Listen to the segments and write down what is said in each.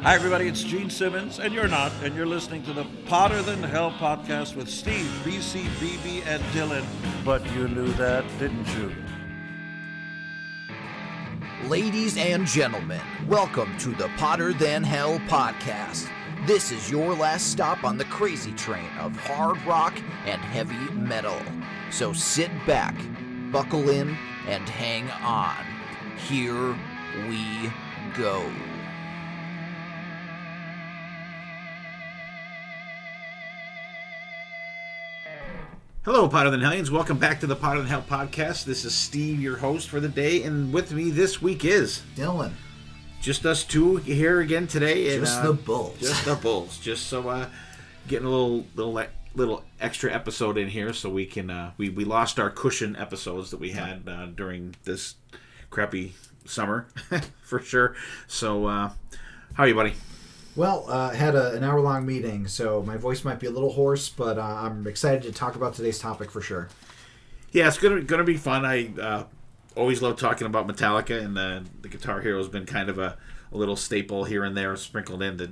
Hi, everybody. It's Gene Simmons, and you're not, and you're listening to the Potter Than Hell podcast with Steve, BC, BB, and Dylan. But you knew that, didn't you? Ladies and gentlemen, welcome to the Potter Than Hell podcast. This is your last stop on the crazy train of hard rock and heavy metal. So sit back, buckle in, and hang on. Here we go. Hello, Potter Than Hellions. Welcome back to the Potter Than Hell podcast. This is Steve, your host for the day, and with me this week is Dylan. Just us two here again today. And, Just the Bulls. Just the Bulls. Just so getting a little extra episode in here, so we can we lost our cushion episodes that we had during this crappy summer for sure. So how are you, buddy? Well, had an hour-long meeting, so my voice might be a little hoarse, but I'm excited to talk about today's topic for sure. Yeah, it's gonna be fun. I always love talking about Metallica, and the Guitar Hero has been kind of a little staple here and there, sprinkled in that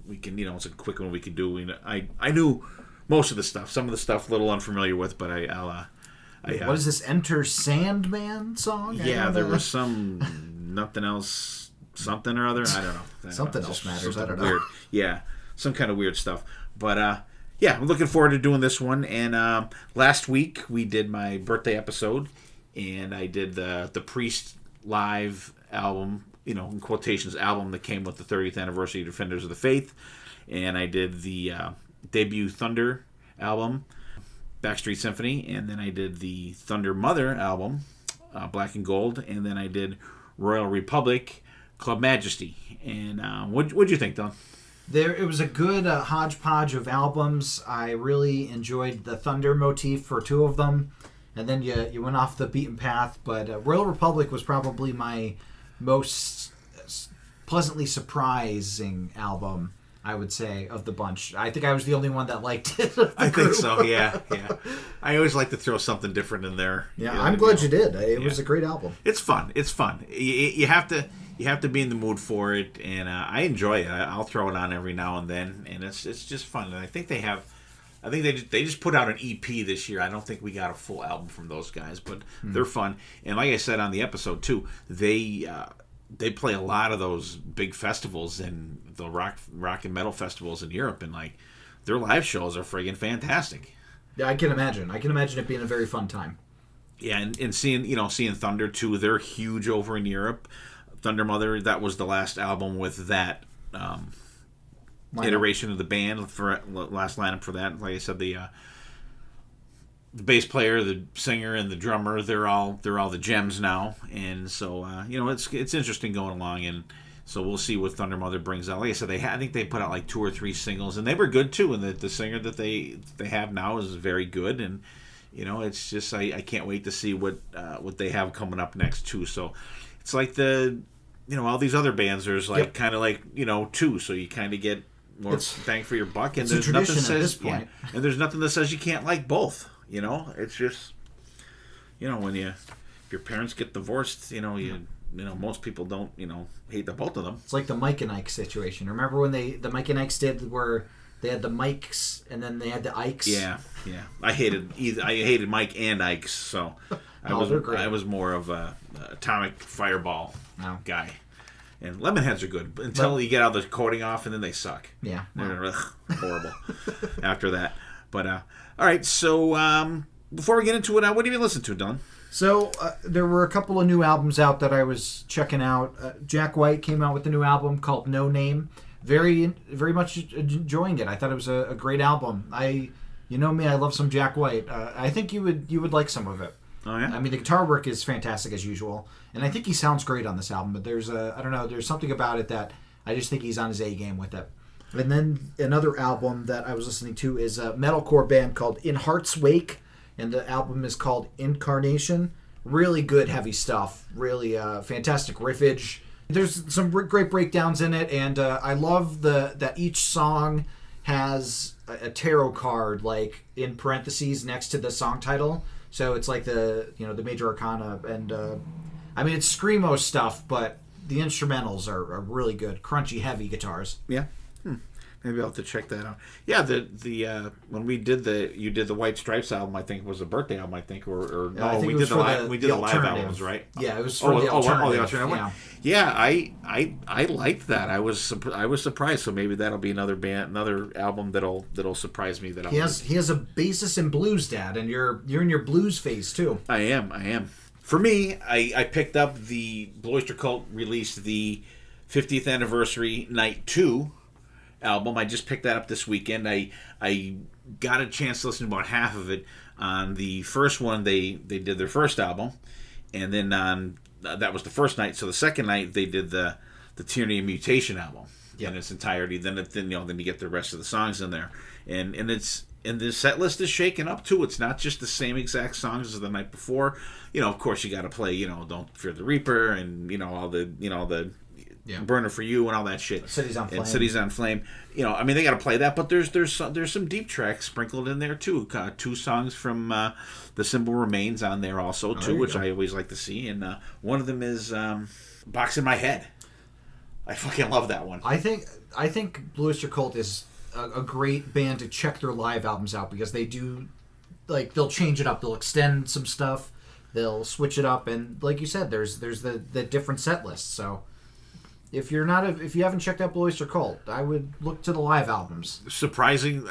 we can, it's a quick one we can do. I knew most of the stuff. Some of the stuff a little unfamiliar with, but What is this Enter Sandman song? Yeah, there was some nothing else. Something or other, I don't know. Something else matters. I don't know. Weird. Yeah, some kind of weird stuff. But yeah, I'm looking forward to doing this one. And last week we did my birthday episode, and I did the Priest live album, in quotations, album that came with the 30th anniversary of Defenders of the Faith, and I did the debut Thunder album, Backstreet Symphony, and then I did the Thunder Mother album, Black and Gold, and then I did Royal Republic, Club Majesty. And what'd you think, Don? It was a good hodgepodge of albums. I really enjoyed the Thunder motif for two of them, and then you went off the beaten path. But Royal Republic was probably my most pleasantly surprising album, I would say, of the bunch. I think I was the only one that liked it. I think so, yeah. I always like to throw something different in there. Yeah, I'm glad you did. It was a great album. It's fun. You have to be in the mood for it, and I enjoy it. I'll throw it on every now and then, and it's just fun. And I think they just put out an EP this year. I don't think we got a full album from those guys, but they're fun. And like I said on the episode too, they play a lot of those big festivals and the rock and metal festivals in Europe, and like their live shows are friggin' fantastic. Yeah, I can imagine. I can imagine it being a very fun time. Yeah, and seeing Thunder too, they're huge over in Europe. Thunder Mother, that was the last album with that iteration of the band for last lineup for that. Like I said, the bass player, the singer, and the drummer, they're all the gems now, and so it's interesting going along, and so we'll see what Thunder Mother brings out. Like I said, I think they put out like 2 or 3 singles, and they were good too. And the singer that they have now is very good, and it's just I can't wait to see what they have coming up next too. So it's like all these other bands, there's like kind of like two, so you kind of get more bang for your buck, and there's nothing that says, at this point. And there's nothing that says you can't like both. It's just when if your parents get divorced, most people don't hate the both of them. It's like the Mike and Ike situation. Remember when the Mike and Ikes did where they had the Mikes and then they had the Ikes? Yeah. I hated Mike and Ikes, so I was more of a Atomic Fireball guy. And Lemonheads are good until you get all the coating off, and then they suck. Yeah, they're horrible after that. But all right, so before we get into it, what have you listened to, Don? So there were a couple of new albums out that I was checking out. Jack White came out with a new album called No Name. Very, very much enjoying it. I thought it was a great album. You know me, I love some Jack White. I think you would like some of it. Oh yeah. I mean, the guitar work is fantastic as usual, and I think he sounds great on this album. But there's there's something about it that I just think he's on his A game with it. And then another album that I was listening to is a metalcore band called In Heart's Wake, and the album is called Incarnation. Really good, heavy stuff. Really fantastic riffage. There's some great breakdowns in it, and I love that each song has a tarot card like in parentheses next to the song title. So it's like the major arcana, and I mean it's screamo stuff, but the instrumentals are really good, crunchy, heavy guitars. Yeah. Maybe I'll have to check that out. Yeah, the when you did the White Stripes album, I think it was a birthday album, I think, or no, I think we it did was the for live the we did the live alternative. albums, right? Yeah, it was for the alternative. The alternative. Yeah. I liked that. I was surprised. So maybe that'll be another album that'll surprise me. He has a basis in blues, Dad, and you're in your blues phase too. I am. For me, I picked up the Blue Oyster Cult released the 50th anniversary Night 2 album. I just picked that up this weekend. I got a chance to listen to about half of it. On the first one, they did their first album, and then on that was the first night. So the second night they did the Tyranny of Mutation album in its entirety. Then you get the rest of the songs in there, and the set list is shaken up too. It's not just the same exact songs as the night before. Of course you got to play Don't Fear the Reaper and all the Burner for You and all that shit. Cities on Flame. And Cities on Flame. They got to play that, but there's some deep tracks sprinkled in there too. 2 songs from The Symbol Remains on there also too, which I always like to see. And one of them is Box in My Head. I fucking love that one. I think Blue Oyster Cult is a great band to check their live albums out because they do, they'll change it up. They'll extend some stuff. They'll switch it up, and like you said, there's the different set lists. So if you haven't checked out Blue Oyster Cult, I would look to the live albums. Surprising,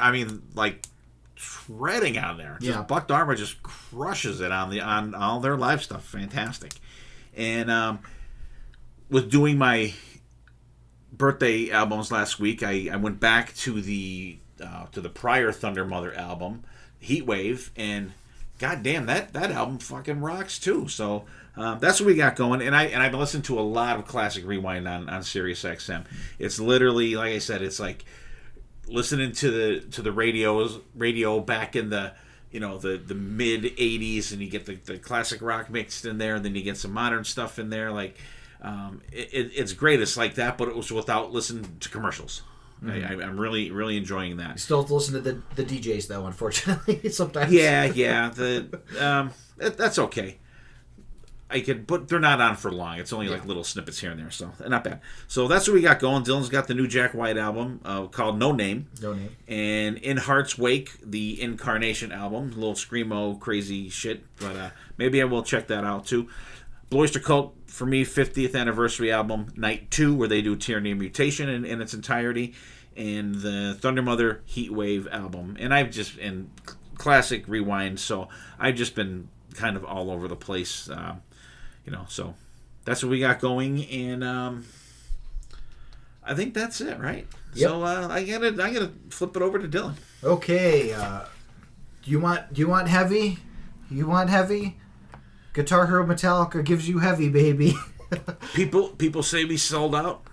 shredding on there. Buck Dharma just crushes it on all their live stuff. Fantastic. And with doing my birthday albums last week, I went back to the prior Thunder Mother album, Heatwave, and goddamn, that album fucking rocks too. So that's what we got going, and I've been listening to a lot of classic rewind on Sirius XM. It's literally, like I said, it's like listening to the radio back in the the mid '80s, and you get the classic rock mixed in there, and then you get some modern stuff in there. It's great. It's like that, but it was without listening to commercials. Mm-hmm. I'm really, really enjoying that. You still have to listen to the DJs though, unfortunately, sometimes. Yeah. That's okay. But they're not on for long. It's only like little snippets here and there, so not bad. So that's what we got going. Dylan's got the new Jack White album called No Name. No Name. And In Heart's Wake, the Incarnation album, a little screamo, crazy shit. But maybe I will check that out too. Blue Oyster Cult, for me, 50th anniversary album, Night 2, where they do Tyranny of Mutation in its entirety, and the Thunder Mother Heatwave album. And classic rewind, so I've just been kind of all over the place, so that's what we got going, and I think that's it, right? Yep. So I gotta flip it over to Dylan. Okay, do you want heavy? You want heavy? Guitar Hero Metallica gives you heavy, baby. People say we sold out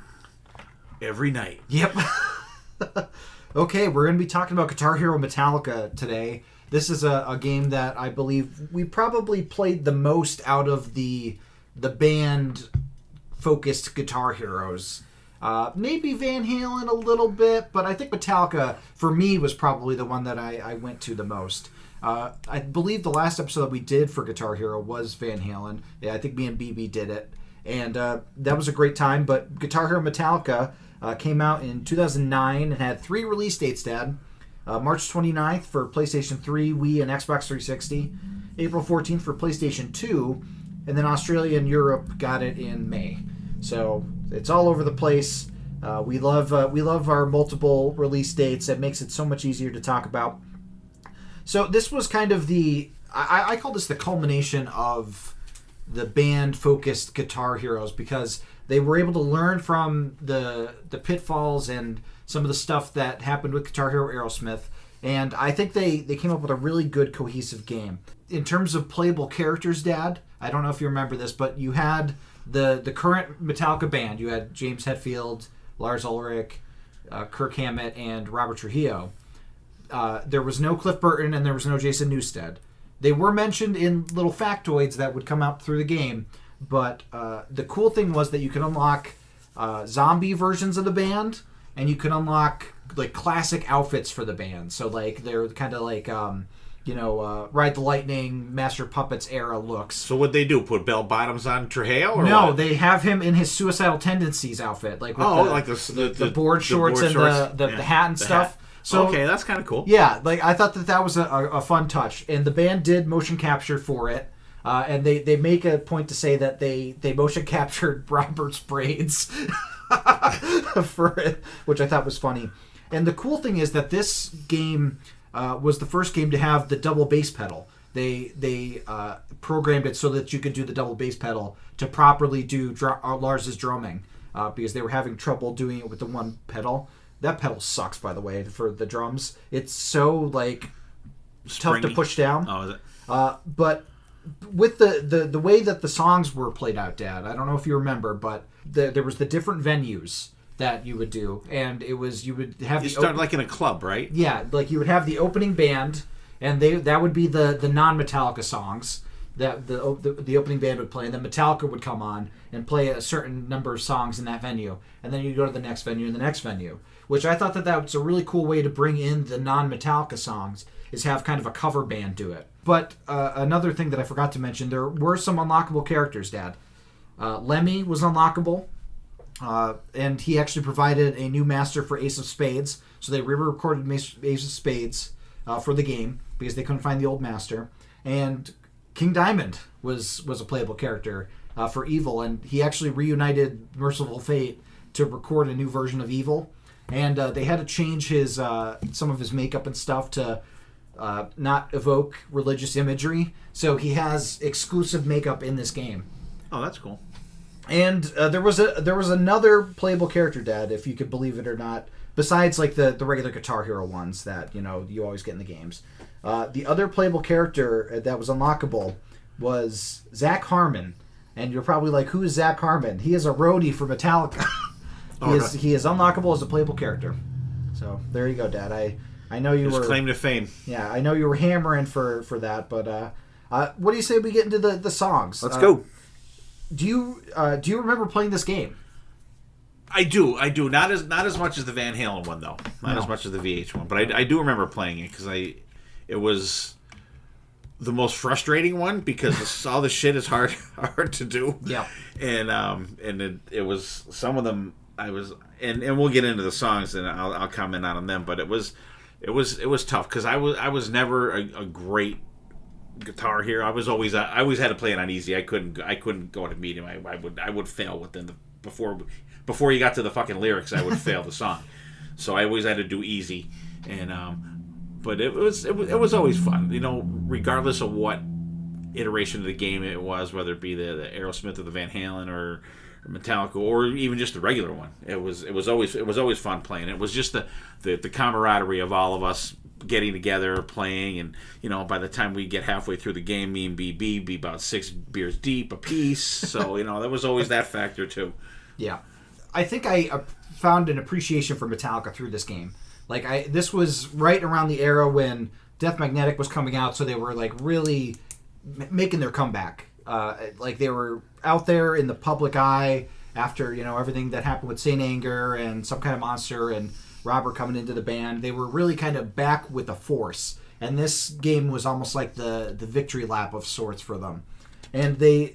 every night. Yep. Okay, we're going to be talking about Guitar Hero Metallica today. This is a game that I believe we probably played the most out of the band-focused Guitar Heroes. Maybe Van Halen a little bit, but I think Metallica, for me, was probably the one that I went to the most. I believe the last episode that we did for Guitar Hero was Van Halen. Yeah, I think me and BB did it. And that was a great time. But Guitar Hero Metallica came out in 2009 and had 3 release dates, Dad. March 29th for PlayStation 3, Wii, and Xbox 360. April 14th for PlayStation 2. And then Australia and Europe got it in May. So it's all over the place. We love our multiple release dates. It makes it so much easier to talk about. So this was kind of I call this the culmination of the band-focused Guitar Heroes, because they were able to learn from the pitfalls and some of the stuff that happened with Guitar Hero Aerosmith, and I think they came up with a really good cohesive game. In terms of playable characters, Dad, I don't know if you remember this, but you had the current Metallica band. You had James Hetfield, Lars Ulrich, Kirk Hammett, and Robert Trujillo. There was no Cliff Burton and there was no Jason Newsted. They were mentioned in little factoids that would come out through the game, but the cool thing was that you could unlock zombie versions of the band, and you could unlock like classic outfits for the band. So like they're kind of like Ride the Lightning, Master Puppets era looks. So what'd they do? Put bell bottoms on Trejo? Or no, what? they have him in his Suicidal Tendencies outfit, like with the board shorts and the hat and stuff. Hat. So okay, that's kind of cool. Yeah, like I thought that was a fun touch, and the band did motion capture for it, and they make a point to say that they motion captured Robert's braids for it, which I thought was funny. And the cool thing is that this game was the first game to have the double bass pedal. They programmed it so that you could do the double bass pedal to properly do Lars's drumming, because they were having trouble doing it with the one pedal. That pedal sucks, by the way, for the drums. It's so tough to push down. Oh, is it? But with the way that the songs were played out, Dad, I don't know if you remember, but there was the different venues that you would do, and it was you would have start like in a club, right? Yeah, like you would have the opening band, and that would be the non-Metallica songs that the opening band would play, and then Metallica would come on and play a certain number of songs in that venue, and then you go to the next venue and the next venue. Which I thought that was a really cool way to bring in the non-Metallica songs, is have kind of a cover band do it. But another thing that I forgot to mention, there were some unlockable characters, Dad. Lemmy was unlockable, and he actually provided a new master for Ace of Spades. So they re-recorded Ace of Spades for the game because they couldn't find the old master. And King Diamond was a playable character for Evil, and he actually reunited Merciful Fate to record a new version of Evil. And they had to change his some of his makeup and stuff to not evoke religious imagery. So he has exclusive makeup in this game. Oh, that's cool. And there was another playable character, Dad, if you could believe it or not, besides like the regular Guitar Hero ones that you always get in the games. The other playable character that was unlockable was Zach Harmon. And you're probably like, who is Zach Harmon? He is a roadie for Metallica. He is unlockable as a playable character. So there you go, Dad. I know you were claim to fame. Yeah, I know you were hammering for that, but what do you say we get into the songs? Let's go. Do you remember playing this game? I do. Not as much as the Van Halen one though. Not as much as the VH one, but I do remember playing it because it was the most frustrating one because all the shit is hard to do. Yeah. And it was some of them. And we'll get into the songs and I'll comment on them, but it was tough because I was never a great Guitar Hero. I always had to play it on easy. I couldn't go to medium. I would fail within the before you got to the fucking lyrics. I would fail the song, so I always had to do easy. And but it was always fun, regardless of what iteration of the game it was, whether it be the Aerosmith or the Van Halen or Metallica or even just the regular one. It was always fun playing. It was just the camaraderie of all of us getting together, playing, and by the time we get halfway through the game, me and BB be about 6 beers deep a piece. So there was always that factor too. Yeah, I think I found an appreciation for Metallica through this game. Like this was right around the era when Death Magnetic was coming out, so they were like really making their comeback. Like they were out there in the public eye after everything that happened with Saint Anger and Some Kind of Monster and Robert coming into the band. They were really kind of back with a force, and this game was almost like the victory lap of sorts for them. And they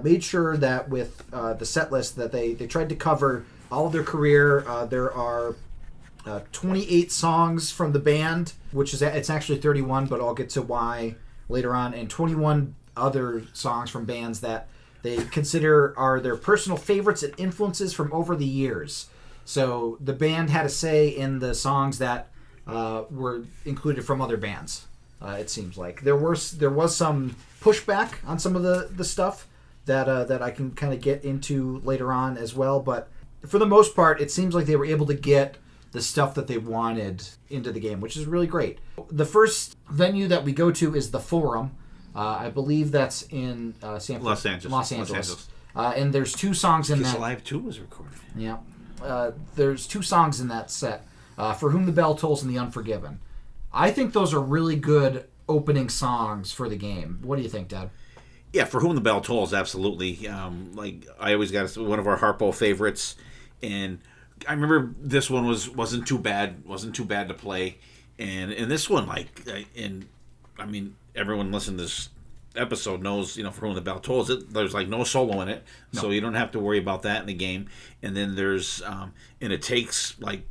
made sure that with the set list that they tried to cover all of their career. There are 28 songs from the band, which is it's actually 31, but I'll get to why later on, and 21 other songs from bands that they consider are their personal favorites and influences from over the years. So the band had a say in the songs that were included from other bands. It seems like there was some pushback on some of the stuff that I can kind of get into later on as well. But for the most part, it seems like they were able to get the stuff that they wanted into the game, which is really great. The first venue that we go to is the Forum. I believe that's in Los Angeles. And there's 2 songs in Kiss that. Alive 2 was recorded. Yeah. There's 2 songs in that set. For Whom the Bell Tolls and The Unforgiven. I think those are really good opening songs for the game. What do you think, Dad? Yeah, For Whom the Bell Tolls, absolutely. Like I always got one of our Harpo favorites, and I remember this one wasn't too bad to play, and this one I mean, everyone listening to this episode knows, For Whom the Bell Tolls, there's like no solo in it, so you don't have to worry about that in the game. And then there's, and it takes like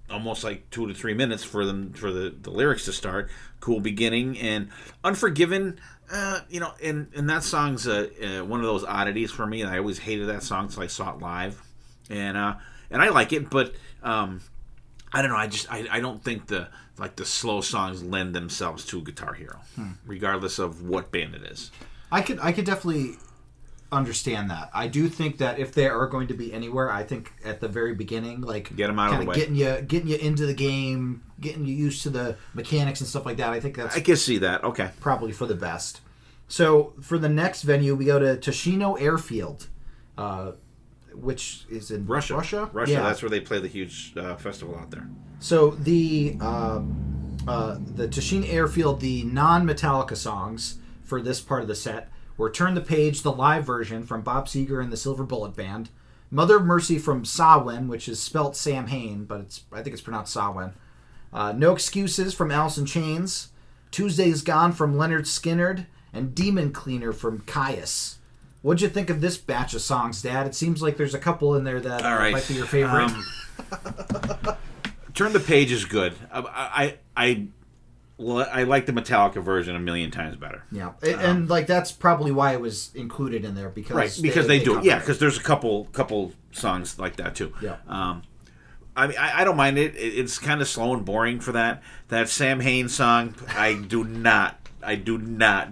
almost like 2 to 3 minutes for the lyrics to start. Cool beginning. And Unforgiven, and that song's one of those oddities for me. And I always hated that song until I saw it live, and I like it, but I don't know. I don't think the slow songs lend themselves to Guitar Hero, regardless of what band it is. I could definitely understand that. I do think that if they are going to be anywhere, I think at the very beginning, like get them out of the way, getting you into the game, getting you used to the mechanics and stuff like that. I think that's I can see that. Okay, probably for the best. So for the next venue, we go to Toshino Airfield, which is in Russia. Yeah. That's where they play the huge festival out there. So the Toshino Airfield, the non-Metallica songs for this part of the set were Turn the Page, the live version from Bob Seger and the Silver Bullet Band, Mother of Mercy from Samhain, which is spelt Samhain, but I think it's pronounced Samhain, No Excuses from Alice in Chains, Tuesday's Gone from Leonard Skinner, and Demon Cleaner from Caius. What'd you think of this batch of songs, Dad? It seems like there's a couple in there that might be your favorite. Turn the Page is good. I like the Metallica version a million times better. Yeah, and that's probably why it was included in there because they do it. Yeah, because there's a couple songs like that too. Yeah. I don't mind it. It's kind of slow and boring for that. That Sam Hain song, I do not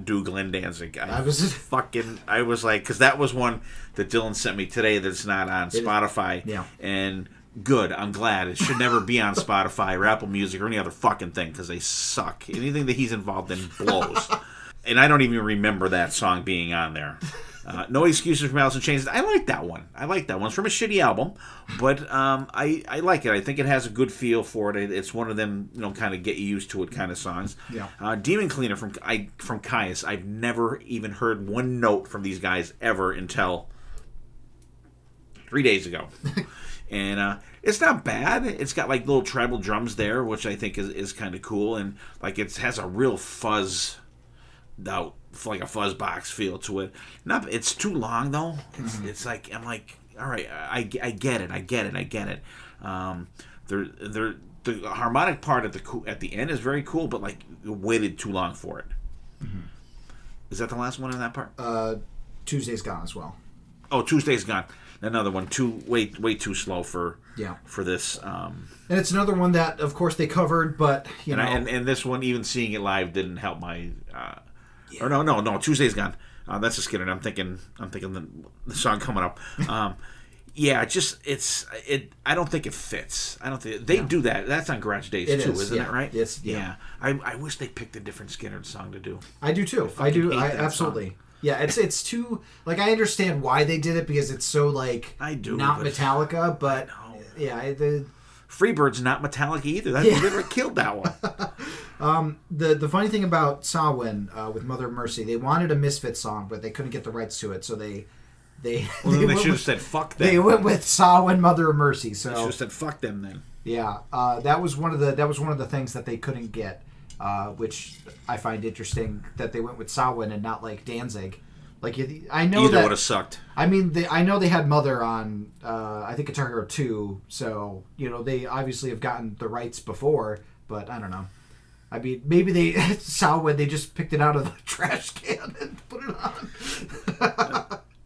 do Glenn Danzig. I was like, because that was one that Dylan sent me today that's not on Spotify. Yeah. And good, I'm glad. It should never be on Spotify or Apple Music or any other fucking thing because they suck. Anything that he's involved in blows. And I don't even remember that song being on there. No Excuses from Alice in Chains. I like that one. It's from a shitty album, but I like it. I think it has a good feel for it. It's one of them, kind of get you used to it kind of songs. Yeah. Demon Cleaner from Caius. I've never even heard one note from these guys ever until 3 days ago. And it's not bad. It's got like little tribal drums there, which I think is kind of cool, and like it has a real fuzz out, like a fuzz box feel to it. It's too long though. It's like I'm like, all right, I get it. The harmonic part at the end is very cool, but like you waited too long for it. Is that the last one in that part? Tuesday's Gone as well. Oh, Tuesday's Gone. Another one, way too slow for this. And it's another one that, of course, they covered, but and this one, even seeing it live, didn't help my. Or no, Tuesday's Gone. That's a Skinner. I'm thinking the song coming up. I don't think it fits. I don't think they do that. That's on Garage Days too, isn't it? Right? It's I wish they picked a different Skinner song to do. I do too. I absolutely. Song. Yeah, it's too like I understand why they did it because it's so like not Metallica, but Freebird's not Metallica either. They never killed that one. The funny thing about Samhain with Mother of Mercy, they wanted a Misfits song, but they couldn't get the rights to it, so they should have said fuck them. They went with Samhain, Mother of Mercy. So they should have said fuck them then. Yeah, that was one of the things that they couldn't get. Which I find interesting that they went with Samhain and not like Danzig. Like I know either would have sucked. I mean, I know they had Mother on I think Guitar Hero 2, so they obviously have gotten the rights before, but I don't know. I mean, maybe they Samhain they just picked it out of the trash can and put it on.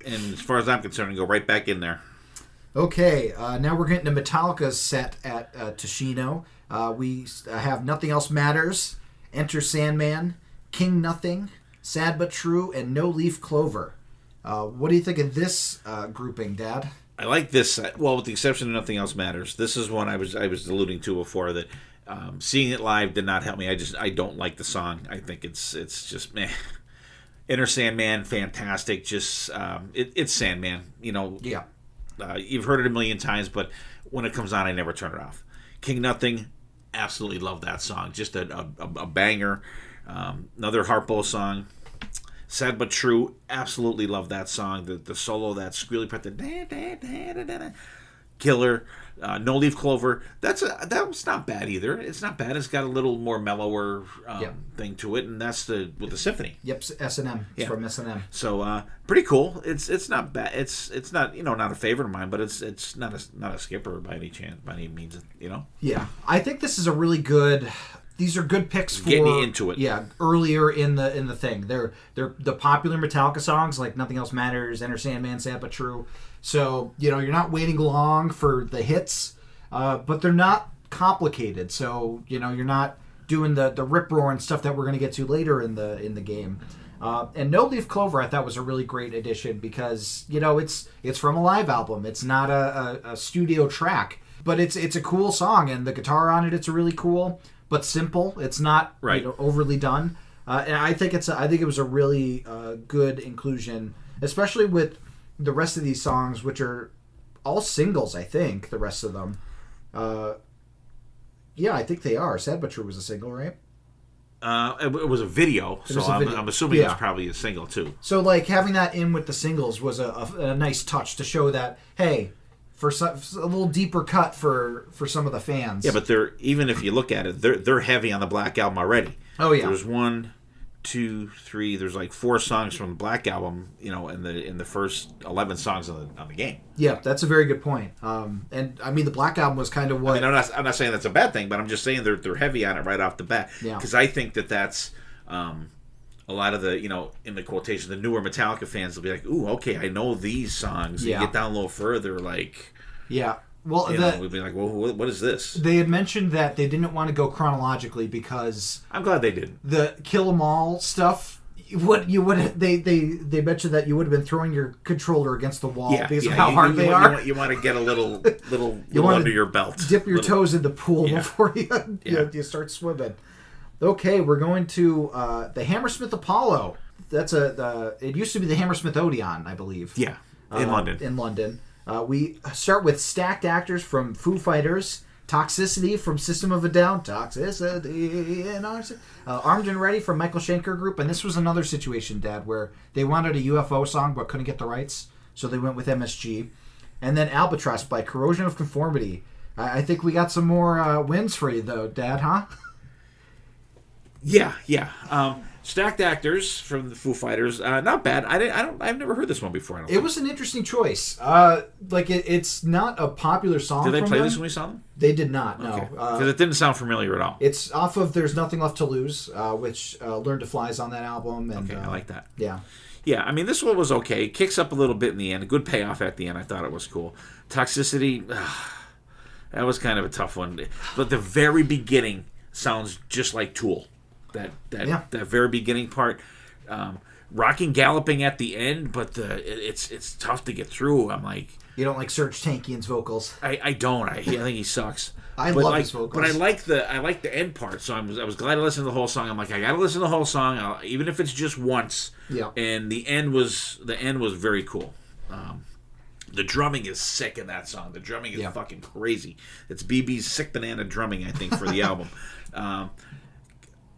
And as far as I'm concerned, go right back in there. Okay, now we're getting to Metallica's set at Toshino. We have Nothing Else Matters, Enter Sandman, King Nothing, Sad But True, and No Leaf Clover. What do you think of this grouping, Dad? I like this set. Well, with the exception of Nothing Else Matters. This is one I was alluding to before that seeing it live did not help me. I don't like the song. I think it's just meh. Enter Sandman, fantastic. Just it's Sandman. Yeah. You've heard it a million times, but when it comes on, I never turn it off. King Nothing, absolutely love that song. Just a banger. Another Harpo song. Sad But True, absolutely love that song. The solo, that squealy part, Killer, No Leaf Clover. That was not bad either. It's not bad. It's got a little more mellower thing to it, and that's with the symphony. Yep, S&M. It's from S&M. So pretty cool. It's not bad. It's not not a favorite of mine, but it's not a skipper by any means. Yeah, I think this is a really good. These are good picks for getting you into it. Yeah, earlier in the thing. They're the popular Metallica songs like Nothing Else Matters, Enter Sandman, Sad But True. So you're not waiting long for the hits, but they're not complicated. So you're not doing the rip roaring stuff that we're going to get to later in the game. And No Leaf Clover I thought was a really great addition because it's from a live album. It's not a studio track, but it's a cool song, and the guitar on it's really cool. But simple. It's not overly done, and I think it was a really good inclusion, especially with the rest of these songs, which are all singles. I think the rest of them, I think they are. Sad But True was a single, right? It was a video, so I'm assuming it's probably a single too. So like having that in with the singles was a nice touch to show that for a little deeper cut for some of the fans. Yeah, but they're even if you look at it, they're heavy on the Black Album already. Oh yeah. There's 1, 2, 3. There's like 4 songs from the Black Album. In the first 11 songs on the game. Yeah, that's a very good point. And I mean the Black Album was kind of what. I mean, I'm not saying that's a bad thing, but I'm just saying they're heavy on it right off the bat. Yeah. Because I think that's. A lot of the, in the quotation, the newer Metallica fans will be like, ooh, okay, I know these songs. Yeah. You get down a little further, like... Yeah. Well, we'd be like, well, what is this? They had mentioned that they didn't want to go chronologically because... I'm glad they didn't. The Kill 'Em All stuff, they mentioned that you would have been throwing your controller against the wall because of how hard they are. You want to get a little under your belt. Dip your toes in the pool before you start swimming. Okay, we're going to the Hammersmith Apollo. That's it used to be the Hammersmith Odeon, I believe. Yeah, in London. In London. We start with Stacked Actors from Foo Fighters, Toxicity from System of a Down, Toxicity, and Armed and Ready from Michael Schenker Group. And this was another situation, Dad, where they wanted a UFO song but couldn't get the rights, so they went with MSG. And then Albatross by Corrosion of Conformity. I think we got some more wins for you, though, Dad, huh? Yeah. Stacked Actors from the Foo Fighters, not bad. I've never heard this one before. It was an interesting choice. It's not a popular song. Did they play this when we saw them? They did not. No, because it didn't sound familiar at all. It's off of "There's Nothing Left to Lose," which "Learn to Fly" is on that album. And, I like that. Yeah. Yeah, I mean, this one was okay. It kicks up a little bit in the end. A good payoff at the end. I thought it was cool. Toxicity, that was kind of a tough one. But the very beginning sounds just like Tool. That very beginning part, rocking, galloping at the end, but it's tough to get through. I'm like, you don't like Serge Tankian's vocals. I don't. I think he sucks. I love his vocals, but I like the end part. So I was glad to listen to the whole song. I'm like, I got to listen to the whole song, even if it's just once. Yeah. And the end was very cool. The drumming is sick in that song. The drumming is fucking crazy. It's BB's Sick Banana drumming, I think, for the album.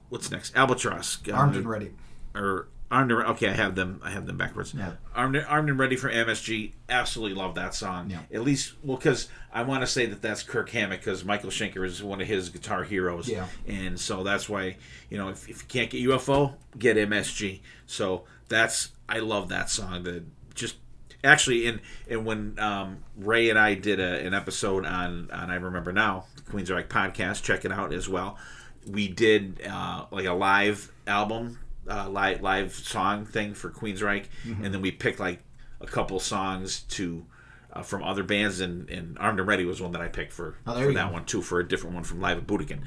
What's next? Albatross. Armed and Ready. Or Armed and Okay, I have them backwards. Yeah. Armed and Ready for MSG. Absolutely love that song. Yeah. At least, because I want to say that's Kirk Hammett, because Michael Schenker is one of his guitar heroes. Yeah. And so that's why, if you can't get UFO, get MSG. So I love that song. Actually, and when Ray and I did an episode on I Remember Now, the Queensryche podcast, check it out as well. We did like a live album, live song thing for Queensryche, and then we picked like a couple songs from other bands, and Armed and Ready was one that I picked for that one too, for a different one from Live at Budokan.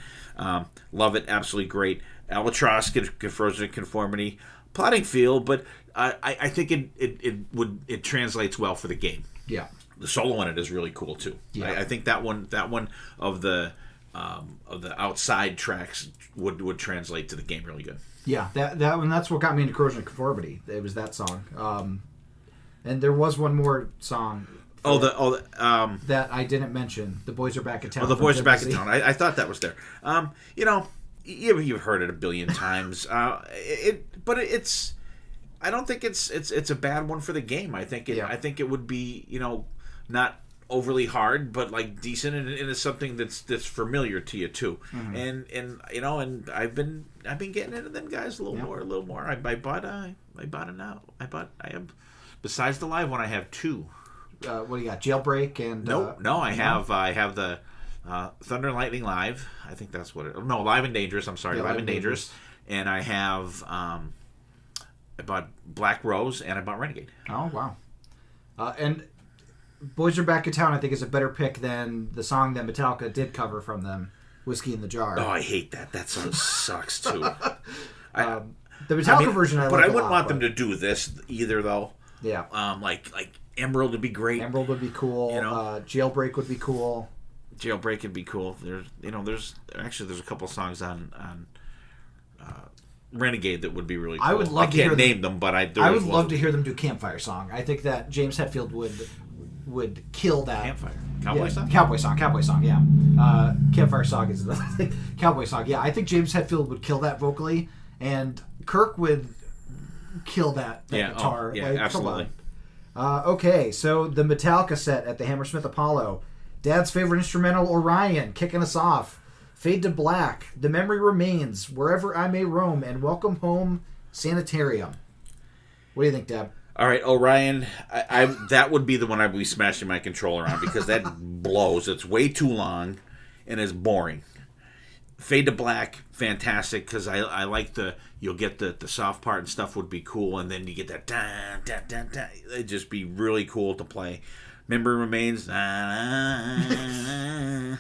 Love it, absolutely great. Albatross, Corrosion of Conformity, plotting feel, but I think it translates well for the game. Yeah, the solo on it is really cool too. Yeah. I think that one of the outside tracks would translate to the game really good. Yeah, that one, that's what got me into Corrosion of Conformity. It was that song. And there was one more song. That I didn't mention. The Boys Are Back in Town. Oh, The Boys Are Back in Town. I thought that was there. You've heard it a billion times. But it's. I don't think it's a bad one for the game. I think it would be not overly hard, but like decent, and it's something that's familiar to you too. And you know, and I've been getting into them guys a little more. I have, besides the live one, I have two. What do you got? Jailbreak and I have the Thunder and Lightning Live. I think that's what it. No, Live and Dangerous. I'm sorry, Live and Dangerous. And I have I bought Black Rose and I bought Renegade. Oh wow! And Boys Are Back in Town, I think, is a better pick than the song that Metallica did cover from them, Whiskey in the Jar. Oh, I hate that. That song sucks too. The Metallica version, I like. But I a wouldn't lot, want them to do this either, though. Yeah. Like Emerald would be great. Emerald would be cool. You know? Jailbreak would be cool. Jailbreak would be cool. There's a couple songs on Renegade that would be really cool. I would love I can't name them, but I would love to hear them do Campfire Song. I think that James Hetfield would kill that. Campfire. Cowboy Song? Cowboy Song, yeah. Campfire Song is another thing. Cowboy Song, yeah. I think James Hetfield would kill that vocally, and Kirk would kill that guitar. Oh, yeah, absolutely. Okay, so the Metallica set at the Hammersmith Apollo. Dad's favorite instrumental, Orion, kicking us off. Fade to Black, The Memory Remains, Wherever I May Roam, and Welcome Home, Sanitarium. What do you think, Deb? All right, Orion, I that would be the one I'd be smashing my controller on because that blows. It's way too long and it's boring. Fade to Black, fantastic, because I like you'll get the soft part and stuff would be cool, and then you get that dun, dun, dun, dun. It'd just be really cool to play. Memory Remains, that'd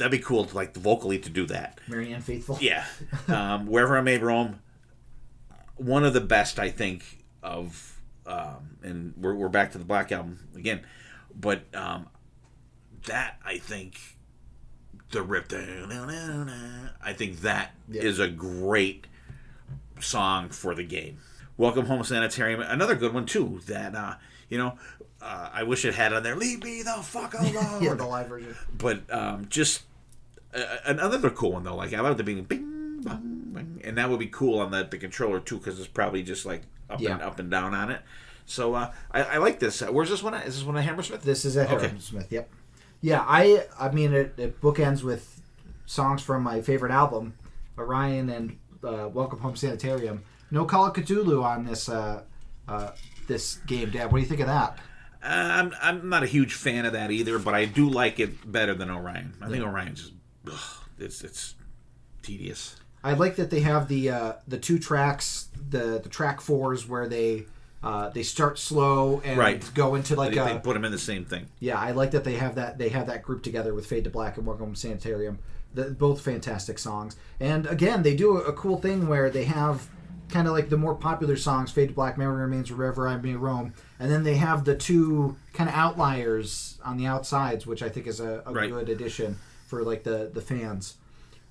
be cool to like vocally to do that. Marianne Faithfull. Yeah. Wherever I May Roam, one of the best I think of, and we're back to the Black Album again, but that I think the rip, I think that is a great song for the game. Welcome Home Sanitarium, another good one too. That I wish it had on there. Leave me the fuck alone. Yeah, the live version. But just another cool one though. Like I love the being bing bang bang, and that would be cool on the controller too because it's probably just like up and down on it. So I like this. Where's this one at? Is this one at Hammersmith? This is at Hammersmith. Yep. Yeah, I mean it bookends with songs from my favorite album, Orion and Welcome Home Sanitarium. No Call of Cthulhu on this game, Dad. What do you think of that? I'm not a huge fan of that either, but I do like it better than Orion. I think Orion's just it's tedious. I like that they have the two tracks, the track 4s where they start slow and go into like they put them in the same thing. Yeah, I like that they have that group together with Fade to Black and Welcome Home Sanitarium. Both fantastic songs. And again, they do a cool thing where they have kind of like the more popular songs, Fade to Black, Memory Remains, Wherever I May Roam, and then they have the two kind of outliers on the outsides, which I think is a good addition for like the fans.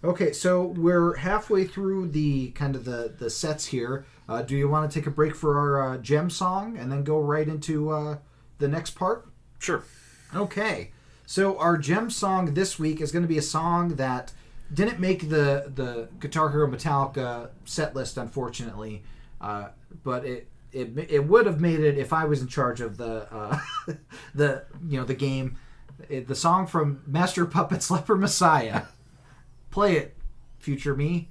Okay, so we're halfway through the kind of the sets here. Do you want to take a break for our gem song and then go right into the next part? Sure. Okay, so our gem song this week is going to be a song that didn't make the Guitar Hero Metallica set list, unfortunately, but it would have made it if I was in charge of the the game. The song from Master of Puppets, Leper Messiah. Play it, future me.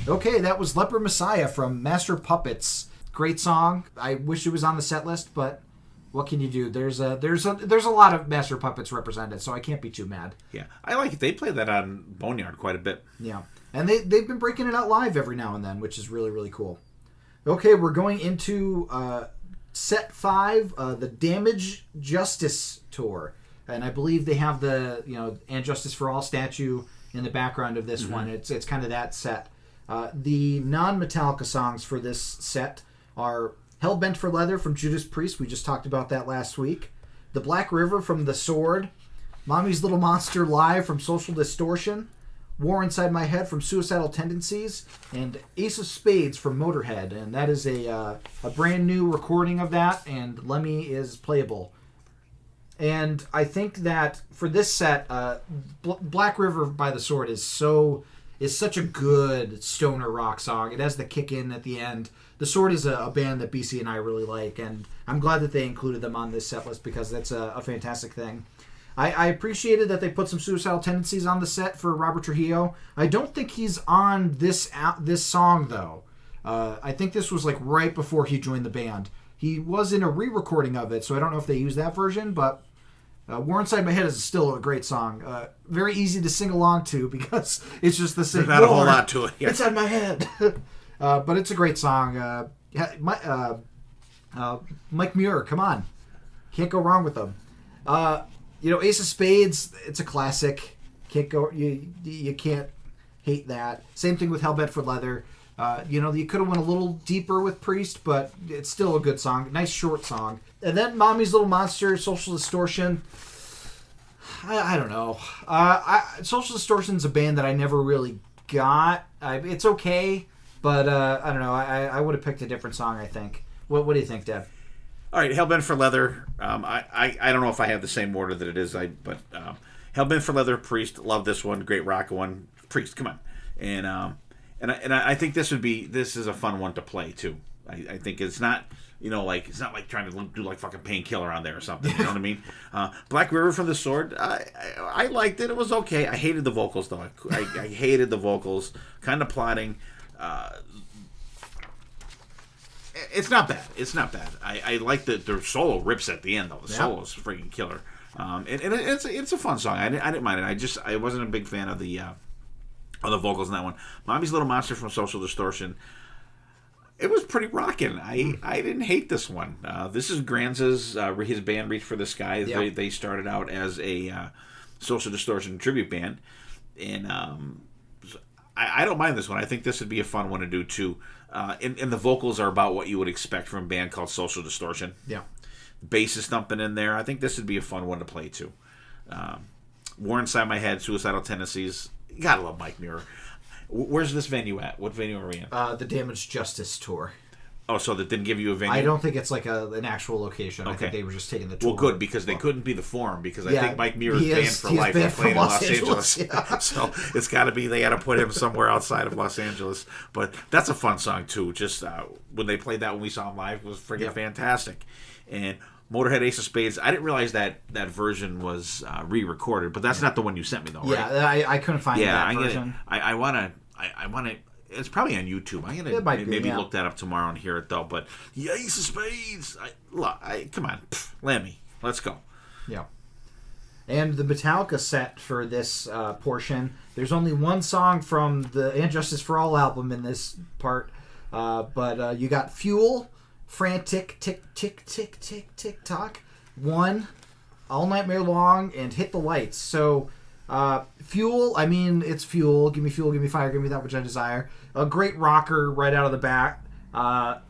Okay, that was Leper Messiah from Master Puppets. Great song. I wish it was on the set list, but what can you do? There's a lot of Master Puppets represented, so I can't be too mad. Yeah, I like it. They play that on Boneyard quite a bit. Yeah, and they've been breaking it out live every now and then, which is really, really cool. Okay, we're going into set 5, the Damage Justice Tour. And I believe they have the, And Justice for All statue in the background of this one. It's kind of that set. The non-Metallica songs for this set are Hellbent for Leather from Judas Priest. We just talked about that last week. The Black River from The Sword. Mommy's Little Monster Live from Social Distortion. War Inside My Head from Suicidal Tendencies. And Ace of Spades from Motorhead. And that is a brand new recording of that. And Lemmy is playable. And I think that for this set, Black River by The Sword is such a good stoner rock song. It has the kick in at the end. The Sword is a band that BC and I really like, and I'm glad that they included them on this set list because that's a fantastic thing. I appreciated that they put some Suicidal Tendencies on the set for Robert Trujillo. I don't think he's on this song, though. I think this was like right before he joined the band. He was in a re-recording of it, so I don't know if they used that version, but War Inside My Head is still a great song. Very easy to sing along to because it's just the same. There's not a whole lot to it. Yeah. Inside my head. But it's a great song. Yeah, Mike Muir, come on, can't go wrong with them. Ace of Spades, it's a classic. You can't hate that. Same thing with Hellbent for Leather. You could have went a little deeper with Priest, but it's still a good song. Nice short song. And then Mommy's Little Monster, Social Distortion. I don't know. Social Distortion's a band that I never really got. It's okay, but I don't know. I would have picked a different song, I think. What do you think, Dad? All right, Hellbent for Leather. I don't know if I have the same order that it is. But Hellbent for Leather, Priest. Love this one. Great rock one. Priest, come on. And I think this is a fun one to play too. I think it's not it's not like trying to do like fucking Painkiller on there or something. You know what I mean? Black River from the Sword. I liked it. It was okay. I hated the vocals though. I hated the vocals. Kind of plotting. It's not bad. It's not bad. I like that their solo rips at the end though. The solo is freaking killer. And it's a fun song. I didn't mind it. I wasn't a big fan of the vocals in that one. Mommy's Little Monster from Social Distortion. It was pretty rocking. I didn't hate this one. This is Granza's his band Reach for the Sky. Yeah. They started out as a Social Distortion tribute band, and I don't mind this one. I think this would be a fun one to do too. And the vocals are about what you would expect from a band called Social Distortion. Yeah, bass is thumping in there. I think this would be a fun one to play too. War Inside My Head, Suicidal Tendencies. You gotta love Mike Muir. Where's this venue at? What venue are we in? The Damaged Justice Tour. Oh, so that didn't give you a venue? I don't think it's like an actual location. Okay. I think they were just taking the tour. Well, good, because they couldn't be the Forum, because I think Mike Muir is banned for life and playing in Los Angeles. Yeah. So it's got to be, they got to put him somewhere outside of Los Angeles. But that's a fun song, too. Just when they played that when we saw him live, it was freaking fantastic. And Motorhead Ace of Spades, I didn't realize that version was re-recorded, but that's not the one you sent me, though, right? Yeah, I couldn't find that version. I want to... It's probably on YouTube. I'm gonna maybe look that up tomorrow and hear it though. But the Ace of Spades, come on, Lemmy, let's go. Yeah. And the Metallica set for this portion. There's only one song from the And Justice for All album in this part, but you got Fuel, Frantic, Tick Tick Tick Tick Tick Tock, One, All Nightmare Long, and Hit the Lights. So. Fuel, I mean, it's Fuel. Give me fuel, give me fire, give me that which I desire. A great rocker right out of the bat. A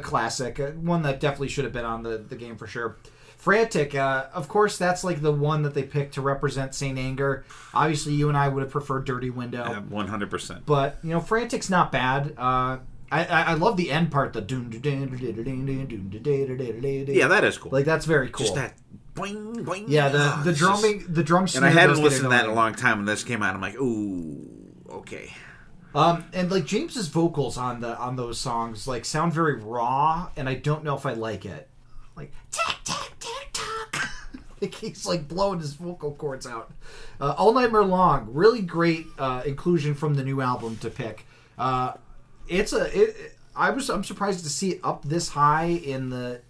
classic. One that definitely should have been on the game for sure. Frantic, of course, that's like the one that they picked to represent Saint Anger. Obviously, you and I would have preferred Dirty Window. 100%. But, Frantic's not bad. I love the end part, the doom. Yeah, that is cool. Like, that's very cool. Just that boing, boing. Yeah, the drumming, the drum snare. And I hadn't listened to that in a long time, and this came out. I'm like, ooh, okay. And like James's vocals on those songs like sound very raw, and I don't know if I like it. Like tick tick tick tock. Like he's like blowing his vocal cords out. All Nightmare Long, really great inclusion from the new album to pick. I'm surprised to see it up this high in the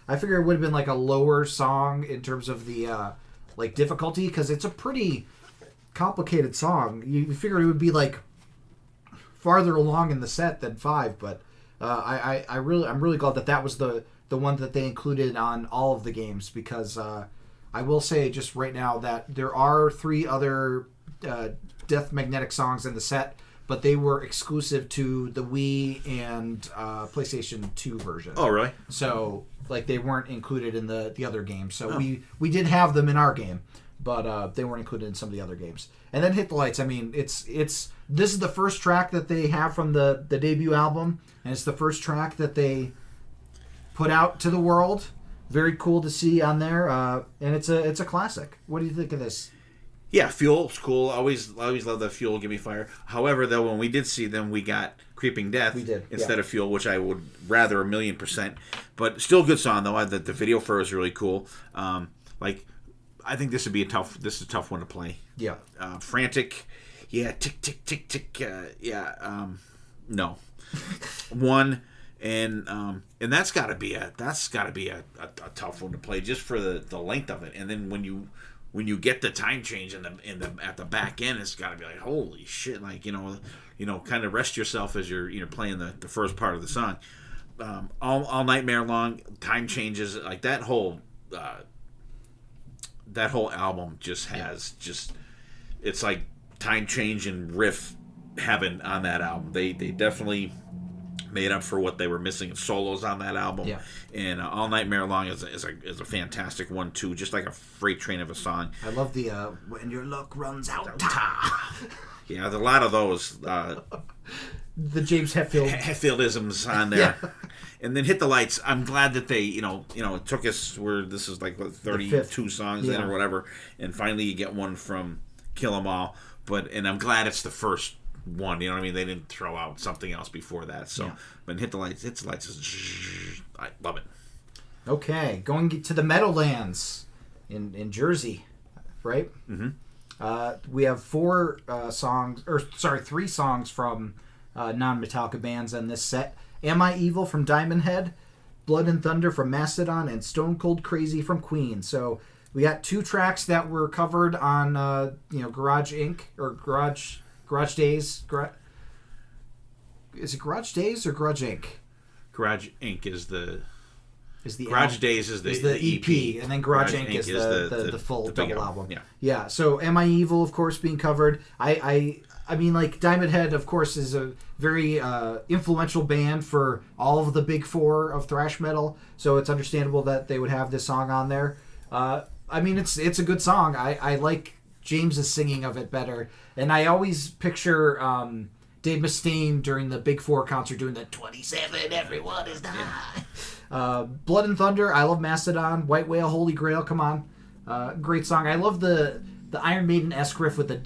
I figure it would have been like a lower song in terms of the difficulty, because it's a pretty complicated song. You figure it would be like farther along in the set than 5, but I'm really glad that was the one that they included on all of the games, because I will say just right now that there are 3 other Death Magnetic songs in the set, but they were exclusive to the Wii and PlayStation 2 version. Oh, really? So, they weren't included in the other games. So we did have them in our game, but they weren't included in some of the other games. And then Hit the Lights. I mean, this is the first track that they have from the debut album, and it's the first track that they put out to the world. Very cool to see on there, and it's a classic. What do you think of this? Yeah, Fuel's cool. Always love the Fuel, Give Me Fire. However, though, when we did see them, we got Creeping Death instead of Fuel, which I would rather 1,000,000%. But still a good song, though. The video for it is really cool. I think this would be a tough one to play. Yeah. Frantic, yeah, tick, tick, tick, tick, no. One, and that's gotta be a tough one to play just for the length of it. And then when you when you get the time change at the back end, it's got to be like, holy shit, like kind of rest yourself as you're playing the first part of the song. All Nightmare Long, time changes, like that whole album just has it's like time change and riff heaven on that album. They definitely made up for what they were missing in solos on that album. Yeah. And All Nightmare Long is a fantastic one too, just like a freight train of a song. I love the when your luck runs out. Yeah, there's a lot of those The James Hetfieldisms on there. Yeah. And then Hit the Lights. I'm glad that they, it took us where this is like 32 songs in or whatever, and finally you get one from Kill 'Em All. And I'm glad it's the first one. You know what I mean? They didn't throw out something else before that. So, but Hit the Lights is, I love it. Okay, going to the Meadowlands in Jersey, right? Mm-hmm. We have 3 songs from non-Metallica bands on this set. Am I Evil from Diamond Head, Blood and Thunder from Mastodon, and Stone Cold Crazy from Queen. So we got 2 tracks that were covered on Garage Inc. or Garage Days. Is it Garage Days or Garage Inc.? Garage Inc. is the Garage Days is the EP, and then Garage Inc. is the full double album. Yeah. So Am I Evil, of course, being covered. I mean, like, Diamond Head, of course, is a very influential band for all of the big 4 of thrash metal, so it's understandable that they would have this song on there. I mean, it's a good song. I like James's singing of it better, and I always picture Dave Mustaine during the Big 4 concert doing the 27, everyone is dying. Blood and Thunder, I love Mastodon. White Whale, Holy Grail, come on. Great song. I love the Iron Maiden-esque riff with the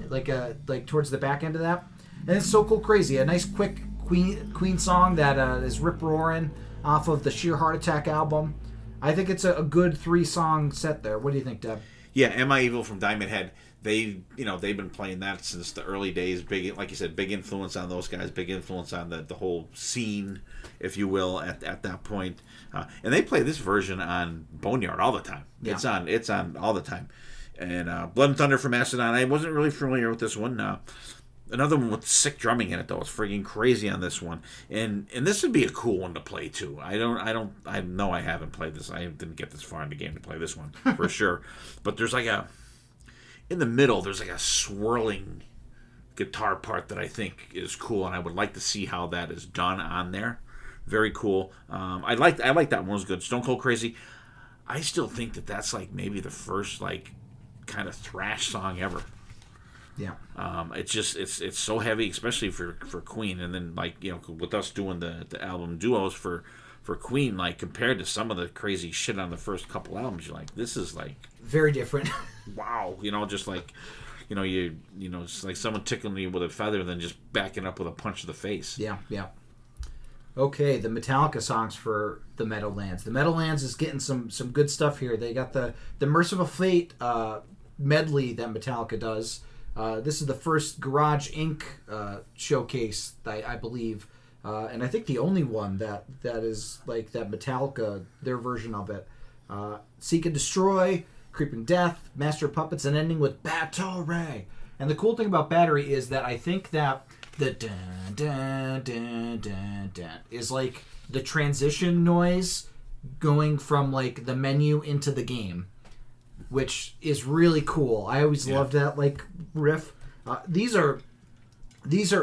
like towards the back end of that. And it's So Cold Crazy, a nice quick Queen song that is rip-roaring off of the Sheer Heart Attack album. I think it's a good 3-song set there. What do you think, Deb? Yeah, Am I Evil from Diamond Head. They've been playing that since the early days. Big, like you said, big influence on those guys. Big influence on the whole scene, if you will, at that point. And they play this version on Boneyard all the time. Yeah. It's on all the time. And Blood and Thunder from Mastodon. I wasn't really familiar with this one. Another one with sick drumming in it, though. It's friggin' crazy on this one. And this would be a cool one to play too. I know I haven't played this. I didn't get this far in the game to play this one for sure. But there's like in the middle, there's like a swirling guitar part that I think is cool, and I would like to see how that is done on there. Very cool. I like that one. It was good. Stone Cold Crazy. I still think that's like maybe the first like kind of thrash song ever. Yeah. It's so heavy, especially for Queen, and then like with us doing the album duos for Queen, like compared to some of the crazy shit on the first couple albums, you're like, this is like very different. Wow, just like it's like someone tickling you with a feather, then just backing up with a punch to the face. Yeah. Okay, the Metallica songs for the Meadowlands. The Meadowlands is getting some good stuff here. They got the Merciful Fate medley that Metallica does. This is the first Garage Inc. Showcase, I believe, and I think the only one that is like that Metallica, their version of it. Seek and Destroy, Creeping Death, Master of Puppets, and ending with Battery. And the cool thing about Battery is that I think that the dun dun dun dun dun is like the transition noise going from like the menu into the game, which is really cool. I always loved that like riff. These are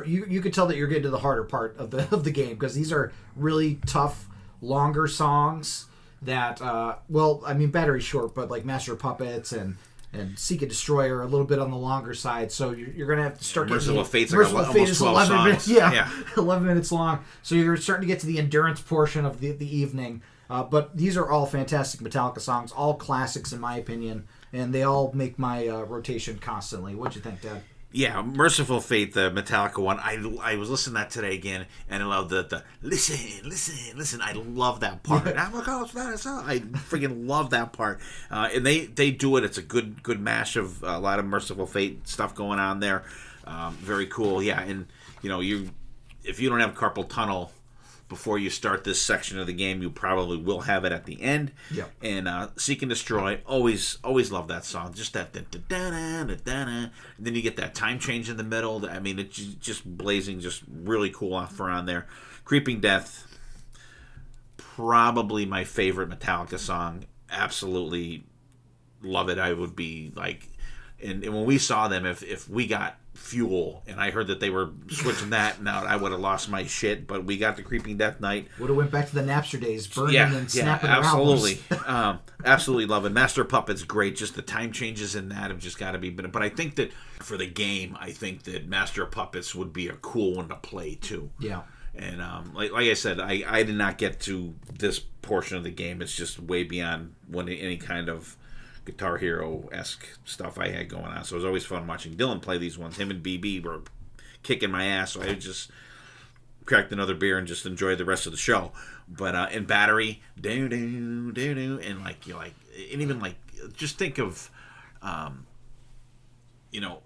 you could tell that you're getting to the harder part of the game, because these are really tough, longer songs that Battery's short, but like Master of Puppets and Seek and Destroy are a little bit on the longer side, so you're gonna have to start Merciful Fate's like almost 12 11 songs. minutes, yeah. 11 minutes long, so you're starting to get to the endurance portion of the evening. But these are all fantastic Metallica songs, all classics in my opinion, and they all make my rotation constantly. What'd you think, Dad? Yeah, Merciful Fate, the Metallica one. I was listening to that today again, and I love the listen. I love that part. I'm like, oh, it's not a song. I freaking love that part. And they do it. It's a good mash of a lot of Merciful Fate stuff going on there. Very cool. Yeah, and if you don't have carpal tunnel before you start this section of the game. You probably will have it at the end. Yeah. And Seek and Destroy, always love that song. Just that and then you get that time change in the middle. I mean, it's just blazing, just really cool off around there. Creeping Death, probably my favorite Metallica song. Absolutely love it. I would be like, and when we saw them, if we got Fuel and I heard that they were switching that, now I would have lost my shit. But we got the Creeping Death night. Would have went back to the Napster days, burning and snapping absolutely. Absolutely love it. Master of Puppets, great. Just the time changes in that have just got to be. But I think that for the game, I think that Master of Puppets would be a cool one to play too. Yeah. And like I said, I did not get to this portion of the game. It's just way beyond any kind of Guitar Hero-esque stuff I had going on. So it was always fun watching Dylan play these ones. Him and BB were kicking my ass, so I just cracked another beer and just enjoyed the rest of the show. But in Battery, do-do-do-do, and like, you know, like, and even like, just think of, you know,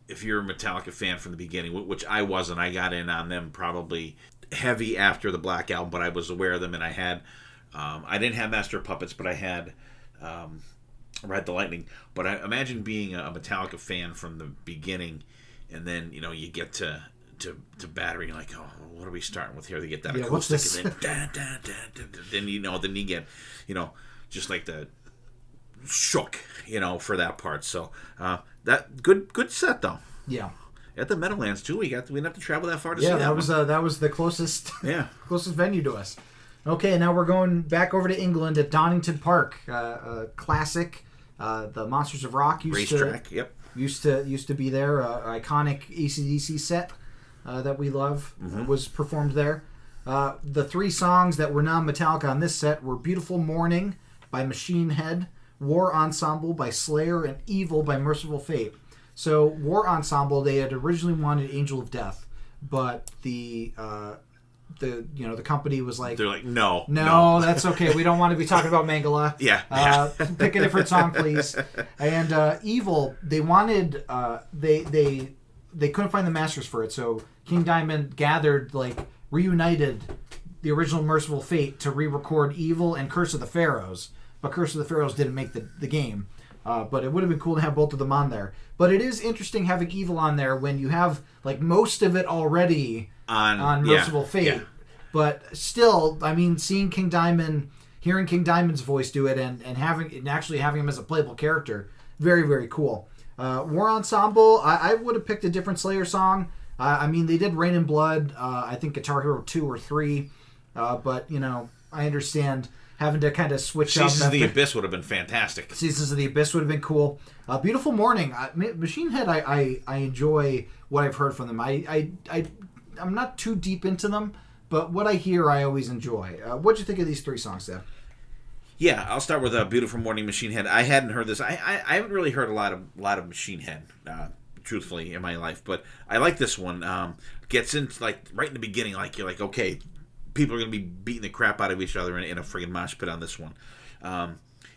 if you're a Metallica fan from the beginning, which I wasn't, I got in on them probably heavy after the Black Album, but I was aware of them, and I had, I didn't have Master of Puppets, but I had Ride the Lightning. But I imagine being a Metallica fan from the beginning, and then, you know, you get to Battery, and you're like, oh, what are we starting with here? They get that acoustic, and then then you get, you know, just like the shook, you know, for that part. So that good set though. Yeah. At the Meadowlands too. We didn't have to travel that far to see that. That was the closest closest venue to us. Okay, now we're going back over to England at Donington Park, classic. The Monsters of Rock used to be there. Iconic AC/DC set that we love was performed there. The three songs that were non-Metallica on this set were Beautiful Morning by Machine Head, War Ensemble by Slayer, and Evil by Merciful Fate. So War Ensemble, they had originally wanted Angel of Death, but the company was like, they're like, no, that's okay. We don't want to be talking about Mangala. Yeah. Pick a different song, please. And Evil, they wanted they couldn't find the masters for it, so King Diamond reunited the original Merciful Fate to re-record Evil and Curse of the Pharaohs. But Curse of the Pharaohs didn't make the game. But it would have been cool to have both of them on there. But it is interesting having Evil on there when you have like most of it already on Merciful Fate. Yeah. But still, I mean, seeing King Diamond, hearing King Diamond's voice do it, and actually having him as a playable character, very, very cool. War Ensemble, I would have picked a different Slayer song. I mean, they did Rain and Blood, I think Guitar Hero 2 or 3. But, you know, I understand having to kind of switch up. Seasons of the Abyss would have been fantastic. Seasons of the Abyss would have been cool. Beautiful Morning. Machine Head, I enjoy what I've heard from them. I'm not too deep into them, but what I hear, I always enjoy. What'd you think of these three songs, Deb? Yeah, I'll start with Beautiful Morning, Machine Head. I hadn't heard this. I haven't really heard a lot of Machine Head, truthfully, in my life. But I like this one. Gets into, like, right in the beginning, like, you're like, okay, people are going to be beating the crap out of each other in a friggin' mosh pit on this one.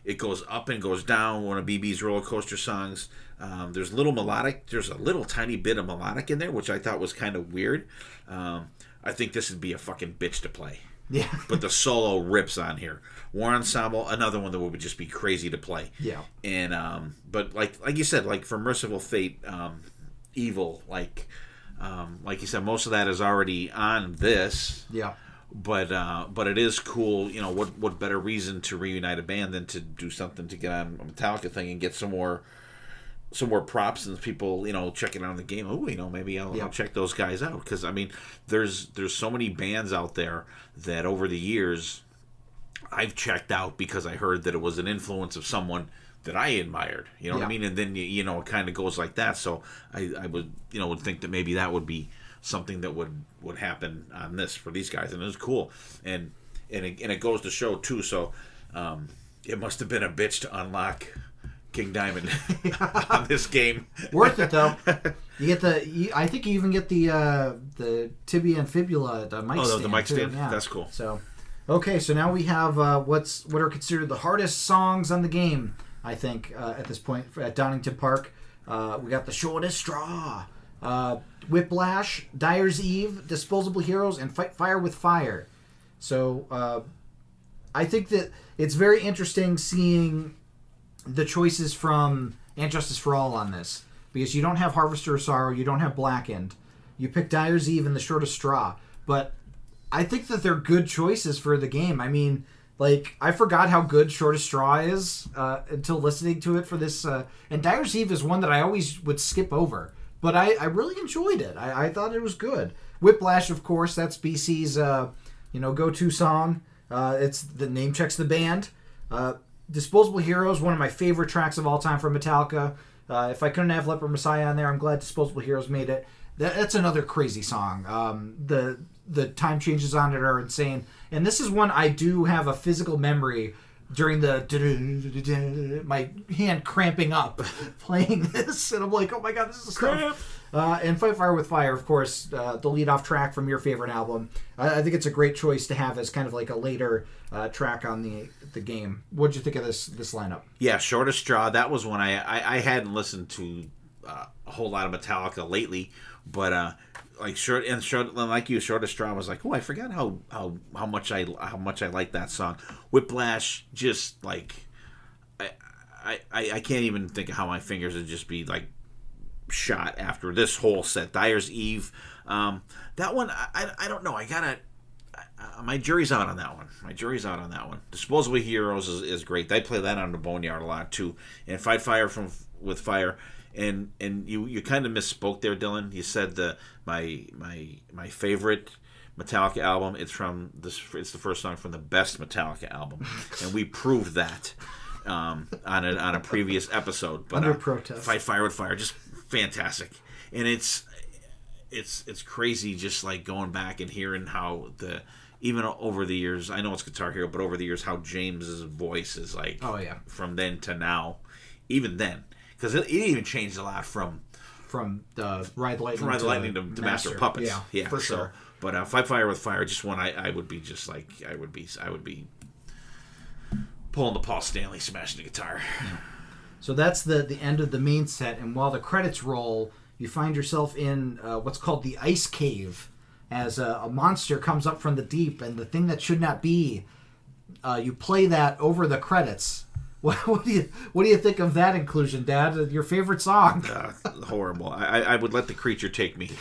It goes up and goes down, one of BB's roller coaster songs. There's a little tiny bit of melodic in there, which I thought was kind of weird. I think this would be a fucking bitch to play. Yeah. But the solo rips on here. War Ensemble, another one that would just be crazy to play. Yeah. And but like you said, like for Merciful Fate, Evil, like you said, most of that is already on this. Yeah. But it is cool, you know, what better reason to reunite a band than to do something to get on a Metallica thing and get some more props and people, you know, checking out the game. Oh, you know, maybe I'll check those guys out, because I mean, there's so many bands out there that over the years I've checked out because I heard that it was an influence of someone that I admired. You know what I mean? And then you know, it kind of goes like that. So I would think that maybe that would be something that would happen on this for these guys, and it was cool, and it goes to show too. So it must have been a bitch to unlock King Diamond on this game. Worth it though. You get I think you even get the tibia and fibula, the mic stand. The mic stand. Yeah. That's cool. So okay, so now we have what are considered the hardest songs on the game. I think at this point at Donington Park, we got The Shortest Straw, Whiplash, Dyer's Eve, Disposable Heroes, and Fight Fire with Fire. So I think that it's very interesting seeing the choices from And Justice for All on this, because you don't have Harvester of Sorrow, you don't have Blackened, you pick Dyer's Eve and The Shortest Straw, but I think that they're good choices for the game. I mean, like, I forgot how good Shortest Straw is until listening to it for this, and Dyer's Eve is one that I always would skip over, but I really enjoyed it. I thought it was good. Whiplash, of course, that's BC's go-to song. It's the name checks the band. Disposable Heroes, one of my favorite tracks of all time from Metallica. If I couldn't have Leper Messiah on there, I'm glad Disposable Heroes made it. That's another crazy song. The time changes on it are insane. And this is one I do have a physical memory during the my hand cramping up playing this, and I'm like, oh my god, this is stuff. And Fight Fire with Fire, of course, the lead-off track from your favorite album. I think it's a great choice to have as kind of like a later track on the game. What'd you think of this lineup? Yeah, Shortest Straw. That was one I hadn't listened to a whole lot of Metallica lately, but like you, Shortest Straw was like, oh, I forgot how much I like that song. Whiplash, just like I can't even think of how my fingers would just be like shot after this whole set. Dyer's Eve, that one I don't know. My jury's out on that one. Disposable Heroes is great. They play that on the Boneyard a lot too. And Fight Fire with Fire. And you kind of misspoke there, Dylan. You said my favorite Metallica album. It's the first song from the best Metallica album, and we proved that on a previous episode. But under protest, Fight Fire with Fire, just fantastic. And it's crazy, just like going back and hearing how even over the years, I know it's Guitar Hero, but over the years, how James's voice is like. Oh yeah. From then to now, even then. Because it even changed a lot from the Ride the Lightning to Master of Puppets. Yeah, for sure. But Fight Fire with Fire, just one I would be just like I would be pulling the Paul Stanley, smashing the guitar. So that's the end of the main set, and while the credits roll, you find yourself in what's called the Ice Cave, as a monster comes up from the deep, and the thing that should not be. You play that over the credits. What do you think of that inclusion, Dad? Your favorite song? Horrible. I would let the creature take me.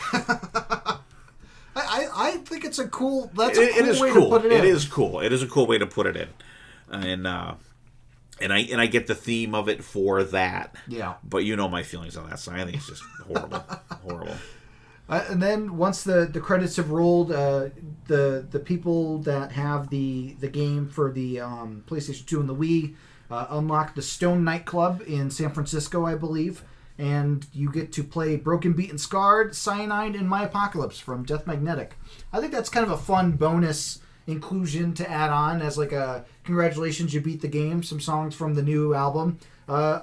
I think it's a cool. That's a cool way to put it in. It is cool. It is a cool way to put it in, and I get the theme of it for that. Yeah. But you know my feelings on that song. I think it's just horrible, horrible. And then once the credits have rolled, the people that have the game for the PlayStation 2 and the Wii. Unlock the Stone nightclub in San Francisco, I believe, and you get to play Broken, Beat, and Scarred, Cyanide, and My Apocalypse from Death Magnetic. I think that's kind of a fun bonus inclusion to add on as like a congratulations, you beat the game, some songs from the new album. I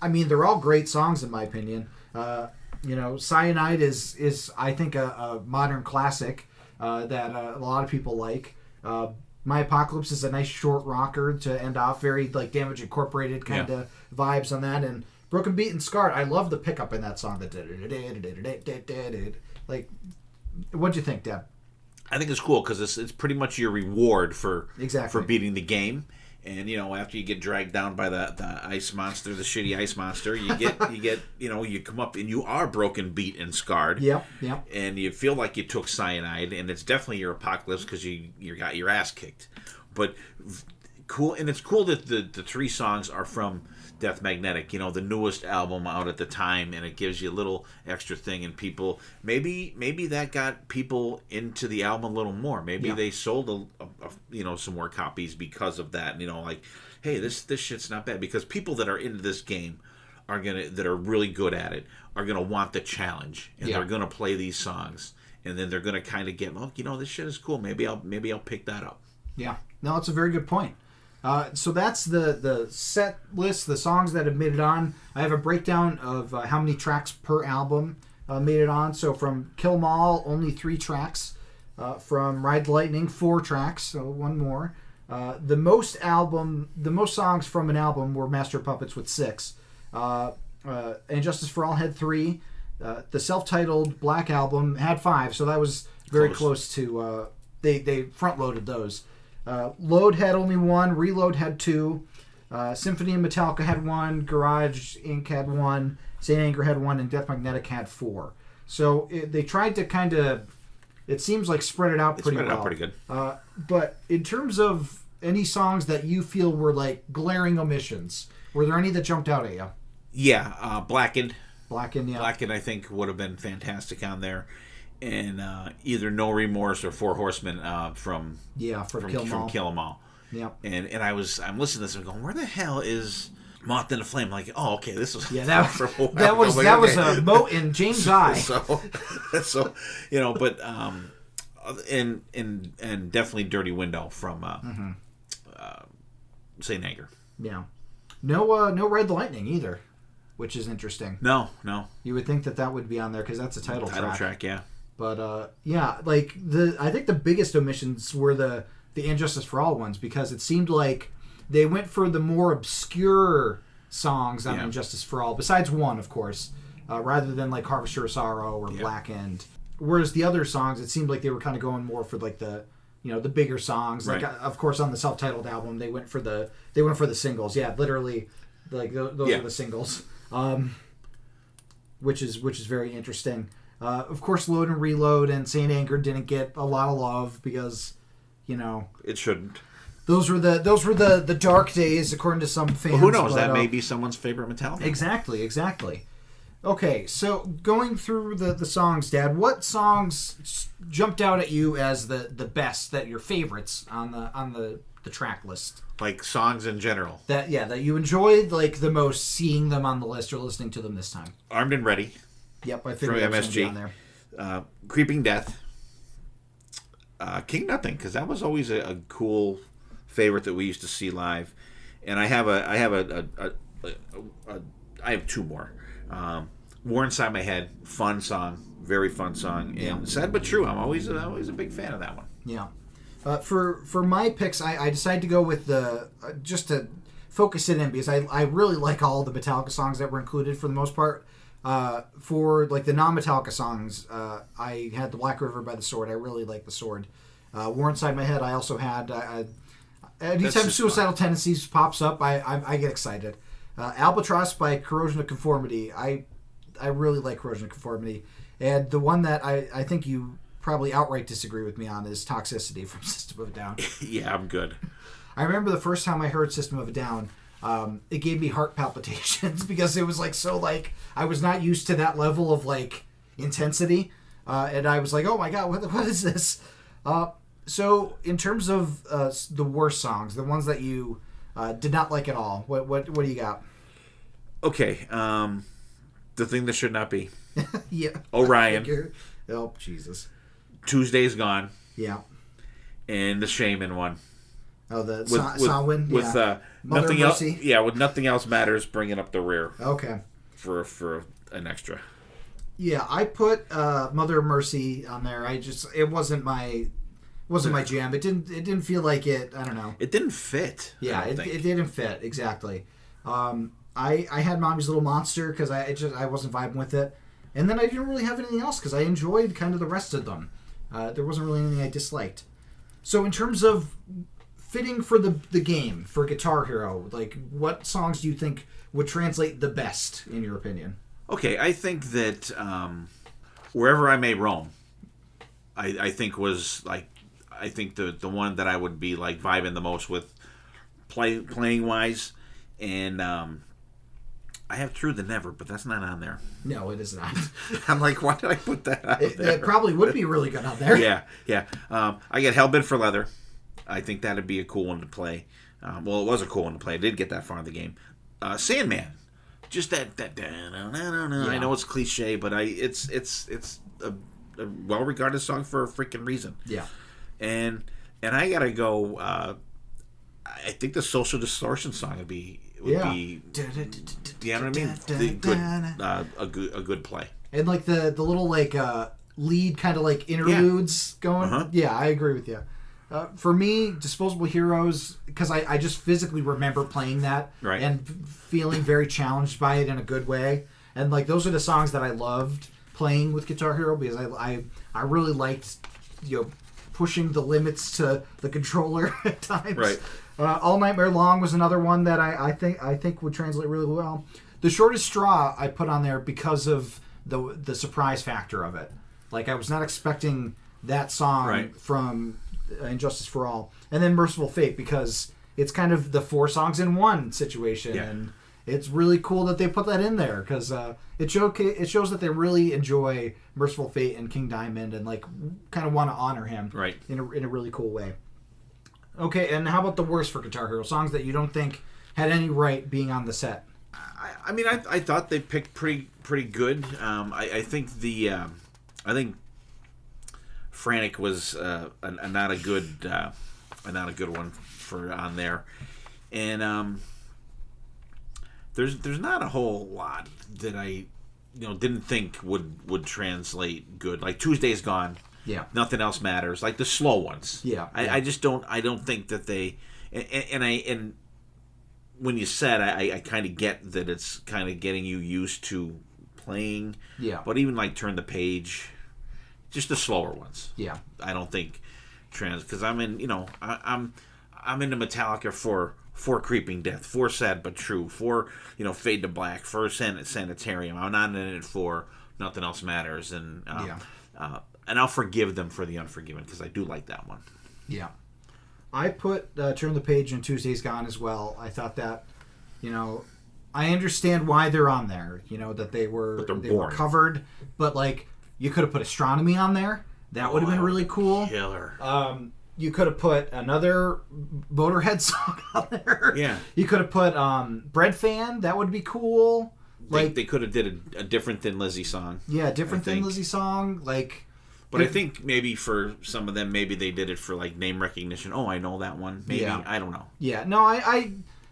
mean, they're all great songs in my opinion. Cyanide is I think a modern classic that a lot of people like. My Apocalypse is a nice short rocker to end off, very like Damage Incorporated kind of vibes on that. And Broken, Beat, and Scarred, I love the pickup in that song. Like, what'd you think, Deb? I think it's cool because it's pretty much your reward for beating the game. And after you get dragged down by the ice monster, the shitty ice monster, you come up and you are broken, beat, and scarred. Yep. And you feel like you took cyanide, and it's definitely your apocalypse because you got your ass kicked. But cool, and it's cool that the three songs are from Death Magnetic, the newest album out at the time, and it gives you a little extra thing, and people maybe that got people into the album a little more. Maybe they sold some more copies because of that. Like, hey, this shit's not bad, because people that are into this game that are really good at it are gonna want the challenge, and they're gonna play these songs, and then they're gonna kind of get, this shit is cool. Maybe I'll pick that up. Yeah, no, it's a very good point. So that's the set list, the songs that have made it on. I have a breakdown of how many tracks per album made it on. So from Kill 'Em All, only 3 tracks. From Ride the Lightning, 4 tracks, so 1 more. The most songs from an album were Master of Puppets with 6. And Justice for All had 3. The self-titled Black Album had 5, so that was very close to they front loaded those. Load had only one. Reload had two. Symphony and Metallica had one. Garage Inc. had one. Saint Anger had one, and Death Magnetic had four. So they tried to kind of, it seems like spread it out pretty well. Spread it out pretty good. But in terms of any songs that you feel were like glaring omissions, were there any that jumped out at you? Yeah, Blackened. Blackened, yeah. Blackened, I think, would have been fantastic on there. And either No Remorse or Four Horsemen from Kill 'Em All. Yeah. And I'm listening to this and going, where the hell is Moth in the Flame? I'm like, oh, okay, this was that was a Moat and James I. So but and definitely Dirty Window from Saint Anger. Yeah. No Red Lightning either, which is interesting. No. You would think that would be on there because that's a title track, yeah. But I think the biggest omissions were the Injustice for All ones, because it seemed like they went for the more obscure songs on Injustice for All, besides one, of course, rather than like Harvester of Sorrow or Blackened. Whereas the other songs, it seemed like they were kind of going more for like the bigger songs. Right. Like of course on the self-titled album they went for the singles. Yeah, literally, like those are the singles. Which is very interesting. Of course, Load and Reload and Saint Anger didn't get a lot of love because, it shouldn't. Those were the dark days, according to some fans. Well, who knows? That may be someone's favorite Metallica. Exactly. Okay, so going through the songs, Dad, what songs jumped out at you as the best, that your favorites on the track list? Like songs in general. That you enjoyed like the most, seeing them on the list or listening to them this time. Armed and Ready. Yep, I figured it was going to be on there. Creeping Death. King Nothing, because that was always a cool favorite that we used to see live. And I have two more. War Inside My Head, fun song, very fun song, and Sad But True. I'm always a big fan of that one. Yeah. For my picks, I decided to go with just to focus it in, because I really like all the Metallica songs that were included for the most part. For like the non-Metallica songs, I had The Black River by The Sword. I really like The Sword. War Inside My Head, I also had. Anytime Suicidal Tendencies pops up, I get excited. Albatross by Corrosion of Conformity. I really like Corrosion of Conformity. And the one that I think you probably outright disagree with me on is Toxicity from System of a Down. Yeah, I'm good. I remember the first time I heard System of a Down, it gave me heart palpitations because it was like so like I was not used to that level of like intensity, and I was like, oh my god, what is this? So in terms of the worst songs, the ones that you did not like at all, what do you got? Okay, The Thing That Should Not Be. Yeah. Orion. Oh Jesus. Tuesday's Gone. Yeah. And the Shaman one. Oh, the Samhain. With nothing else. Yeah, with Nothing Else Matters, bringing up the rear. Okay. For an extra. Yeah, I put Mother of Mercy on there. It wasn't my jam. It didn't feel like it. I don't know. It didn't fit. Yeah, it didn't fit exactly. I had Mommy's Little Monster because I wasn't vibing with it, and then I didn't really have anything else because I enjoyed kind of the rest of them. There wasn't really anything I disliked. So in terms of fitting for the game for Guitar Hero, like what songs do you think would translate the best in your opinion? Okay, I think that Wherever I May Roam, I think was like, I think the one that I would be like vibing the most with playing wise, and I have Through the Never, but that's not on there. No, it is not. I'm like, why did I put that out there? It probably would be really good on there. Yeah. I get Hellbent for Leather. I think that'd be a cool one to play. Well, it was a cool one to play. I did get that far in the game. Sandman, just that. Yeah. I know it's cliche, but it's a well-regarded song for a freaking reason. Yeah. And I gotta go. I think the Social Distortion song would be. You know what I mean? A good play. And like the little like lead kind of like interludes going. Uh-huh. Yeah, I agree with you. For me, Disposable Heroes, because I just physically remember playing that and feeling very challenged by it in a good way. And like those are the songs that I loved playing with Guitar Hero because I really liked pushing the limits to the controller at times. Right. All Nightmare Long was another one that I think would translate really well. The Shortest Straw I put on there because of the surprise factor of it. Like, I was not expecting that song from Injustice for All. And then Merciful Fate, because it's kind of the 4 songs in one situation. Yeah. And it's really cool that they put that in there, because it shows that they really enjoy Merciful Fate and King Diamond, and like kind of want to honor him in a really cool way. Okay, and how about the worst for Guitar Hero? Songs that you don't think had any right being on the set. I mean, I thought they picked pretty good. I think I think Frantic was not a good one for on there, and there's not a whole lot that I didn't think would translate good. Like Tuesday's Gone. Yeah. Nothing else matters. Like the slow ones. Yeah. I just don't think that they and when you said I kind of get that it's kind of getting you used to playing. Yeah. But even like Turn the Page, just the slower ones. Yeah. I don't think because I'm in I'm into Metallica for Creeping Death, for Sad But True, for Fade to Black, for Sanitarium. I'm not in it for Nothing Else Matters, and and I'll forgive them for The Unforgiven, because I do like that one. Yeah. I put Turn the Page and Tuesday's Gone as well. I thought that, I understand why they're on there, that they were covered, but like, you could have put Astronomy on there. That would have been really cool. Killer. You could have put another Motorhead song on there. Yeah. You could have put Bread Fan. That would be cool. Like, they could have did a different Thin Lizzy song. Yeah, different Thin Lizzy song. Like, but I think maybe for some of them, maybe they did it for like name recognition. Oh, I know that one. Maybe I don't know. Yeah, no,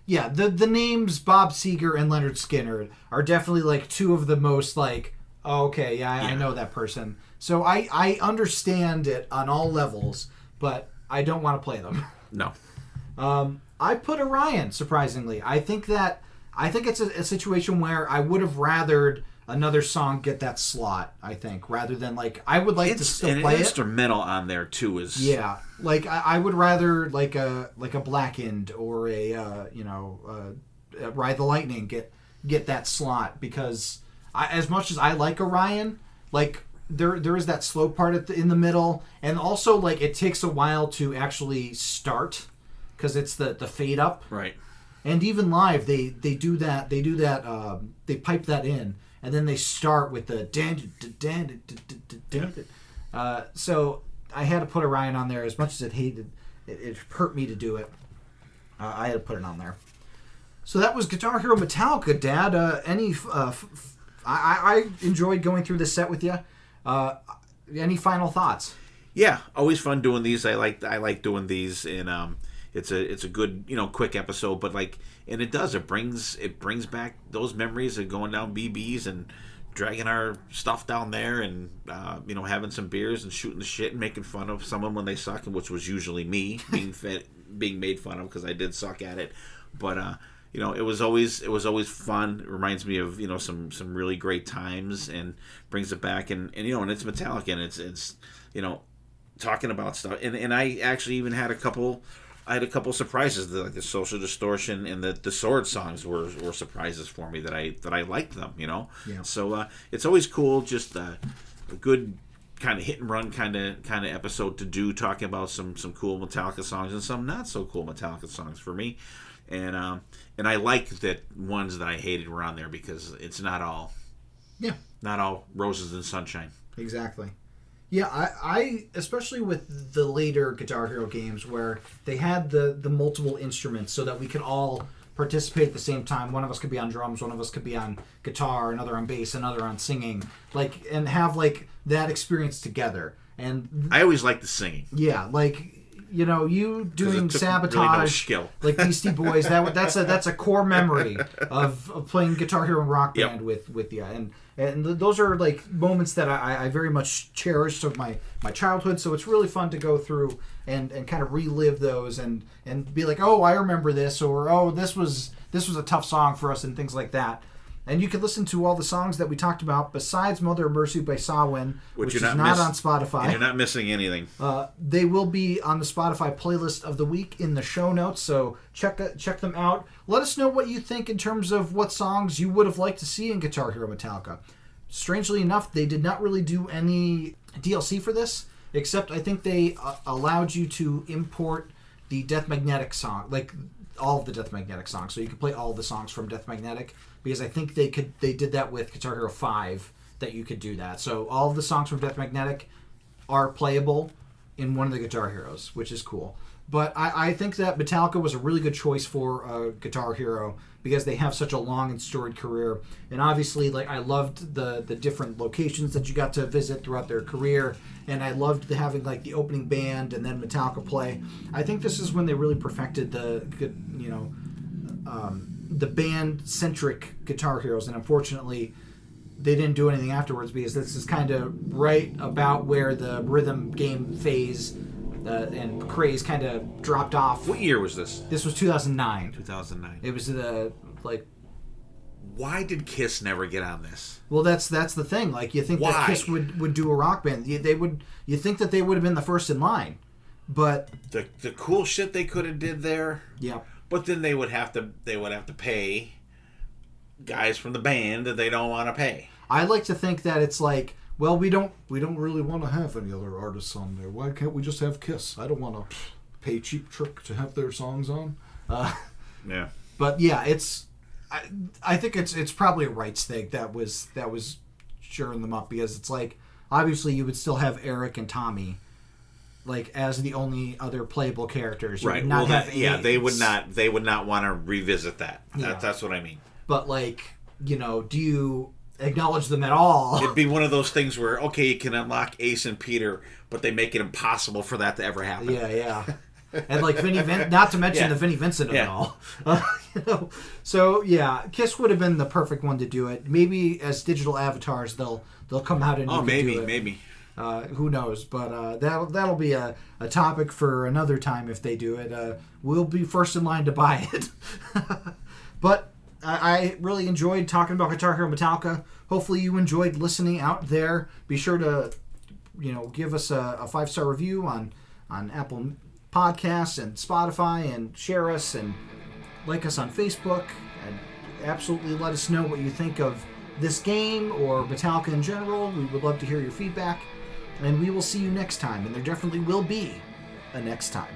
the names Bob Seger and Leonard Skinner are definitely like two of the most like, oh, okay, yeah, I know that person. So I understand it on all levels, but I don't want to play them. No. I put Orion, surprisingly. I think it's a situation where I would have rathered another song get that slot, I think, rather than like, I would like to still play it. An instrumental on there too is... Yeah, like I would rather like a Blackened or a Ride the Lightning get that slot, because as much as I like Orion, like there is that slow part in the middle, and also like it takes a while to actually start because it's the fade up. Right. And even live they do that they pipe that in, and then they start with the so I had to put Orion on there. As much as it hurt me to do it, I had to put it on there. So that was Guitar Hero Metallica, Dad. I enjoyed going through this set with you. Any final thoughts? Yeah, always fun doing these. I like doing these, and it's a good quick episode, but like, and it brings back those memories of going down BBs and dragging our stuff down there, and having some beers and shooting the shit and making fun of someone when they suck, which was usually me being made fun of because I did suck at it, but it was always fun. It reminds me of some really great times, and brings it back, and it's Metallica, and it's talking about stuff, and I actually even had a couple surprises, like the Social Distortion and the Sword songs were surprises for me that I liked them, Yeah. So it's always cool, just a good kind of hit and run kind of episode to do, talking about some cool Metallica songs and some not so cool Metallica songs for me. And I like that ones that I hated were on there, because it's not all roses and sunshine. Exactly. Yeah, I especially with the later Guitar Hero games where they had the multiple instruments so that we could all participate at the same time. One of us could be on drums, one of us could be on guitar, another on bass, another on singing, like, and have like that experience together. And I always like the singing. Yeah, like, you doing Sabotage, really no skill. Like Beastie Boys, that's a core memory of playing Guitar Hero and Rock Band with you, and those are like moments that I very much cherished of my childhood. So it's really fun to go through and kind of relive those and be like, oh, I remember this, or oh, this was a tough song for us, and things like that. And you can listen to all the songs that we talked about besides Mother of Mercy by Sawin, which is not on Spotify. And you're not missing anything. They will be on the Spotify playlist of the week in the show notes, so check them out. Let us know what you think in terms of what songs you would have liked to see in Guitar Hero Metallica. Strangely enough, they did not really do any DLC for this, except I think they allowed you to import the Death Magnetic song, like all of the Death Magnetic songs, so you could play all of the songs from Death Magnetic, because I think they did that with Guitar Hero 5, that you could do that. So all of the songs from Death Magnetic are playable in one of the Guitar Heroes, which is cool. But I think that Metallica was a really good choice for Guitar Hero because they have such a long and storied career. And obviously, like, I loved the different locations that you got to visit throughout their career. And I loved having like the opening band and then Metallica play. I think this is when they really perfected the band-centric Guitar Heroes. And unfortunately, they didn't do anything afterwards because this is kind of right about where the rhythm game phase and craze kind of dropped off. What year was this? This was 2009. 2009. It was Why did Kiss never get on this? Well, that's the thing. Like, you think that Kiss would do a rock band? You think that they would have been the first in line, but the cool shit they could have did there. Yeah. But then they would have to pay guys from the band that they don't want to pay. I like to think that it's like, well, we don't really want to have any other artists on there. Why can't we just have Kiss? I don't want to pay Cheap Trick to have their songs on. Yeah. But yeah, I think it's probably a Wright's thing that was cheering them up, because it's like, obviously you would still have Eric and Tommy like as the only other playable characters. You right. would not well, have they would not want to revisit that. Yeah. That's what I mean. But like, do you acknowledge them at all? It'd be one of those things where, okay, you can unlock Ace and Peter, but they make it impossible for that to ever happen. Yeah. And like not to mention the Vinnie Vincent of it all. So yeah, Kiss would have been the perfect one to do it. Maybe as digital avatars, they'll come out and do it. Maybe. Who knows? But that'll be a topic for another time if they do it. We'll be first in line to buy it. But I really enjoyed talking about Guitar Hero Metallica. Hopefully you enjoyed listening out there. Be sure to give us a 5-star review on Apple Podcasts and Spotify, and share us and like us on Facebook, and absolutely let us know what you think of this game or Metallica in general. We would love to hear your feedback, and we will see you next time, and there definitely will be a next time.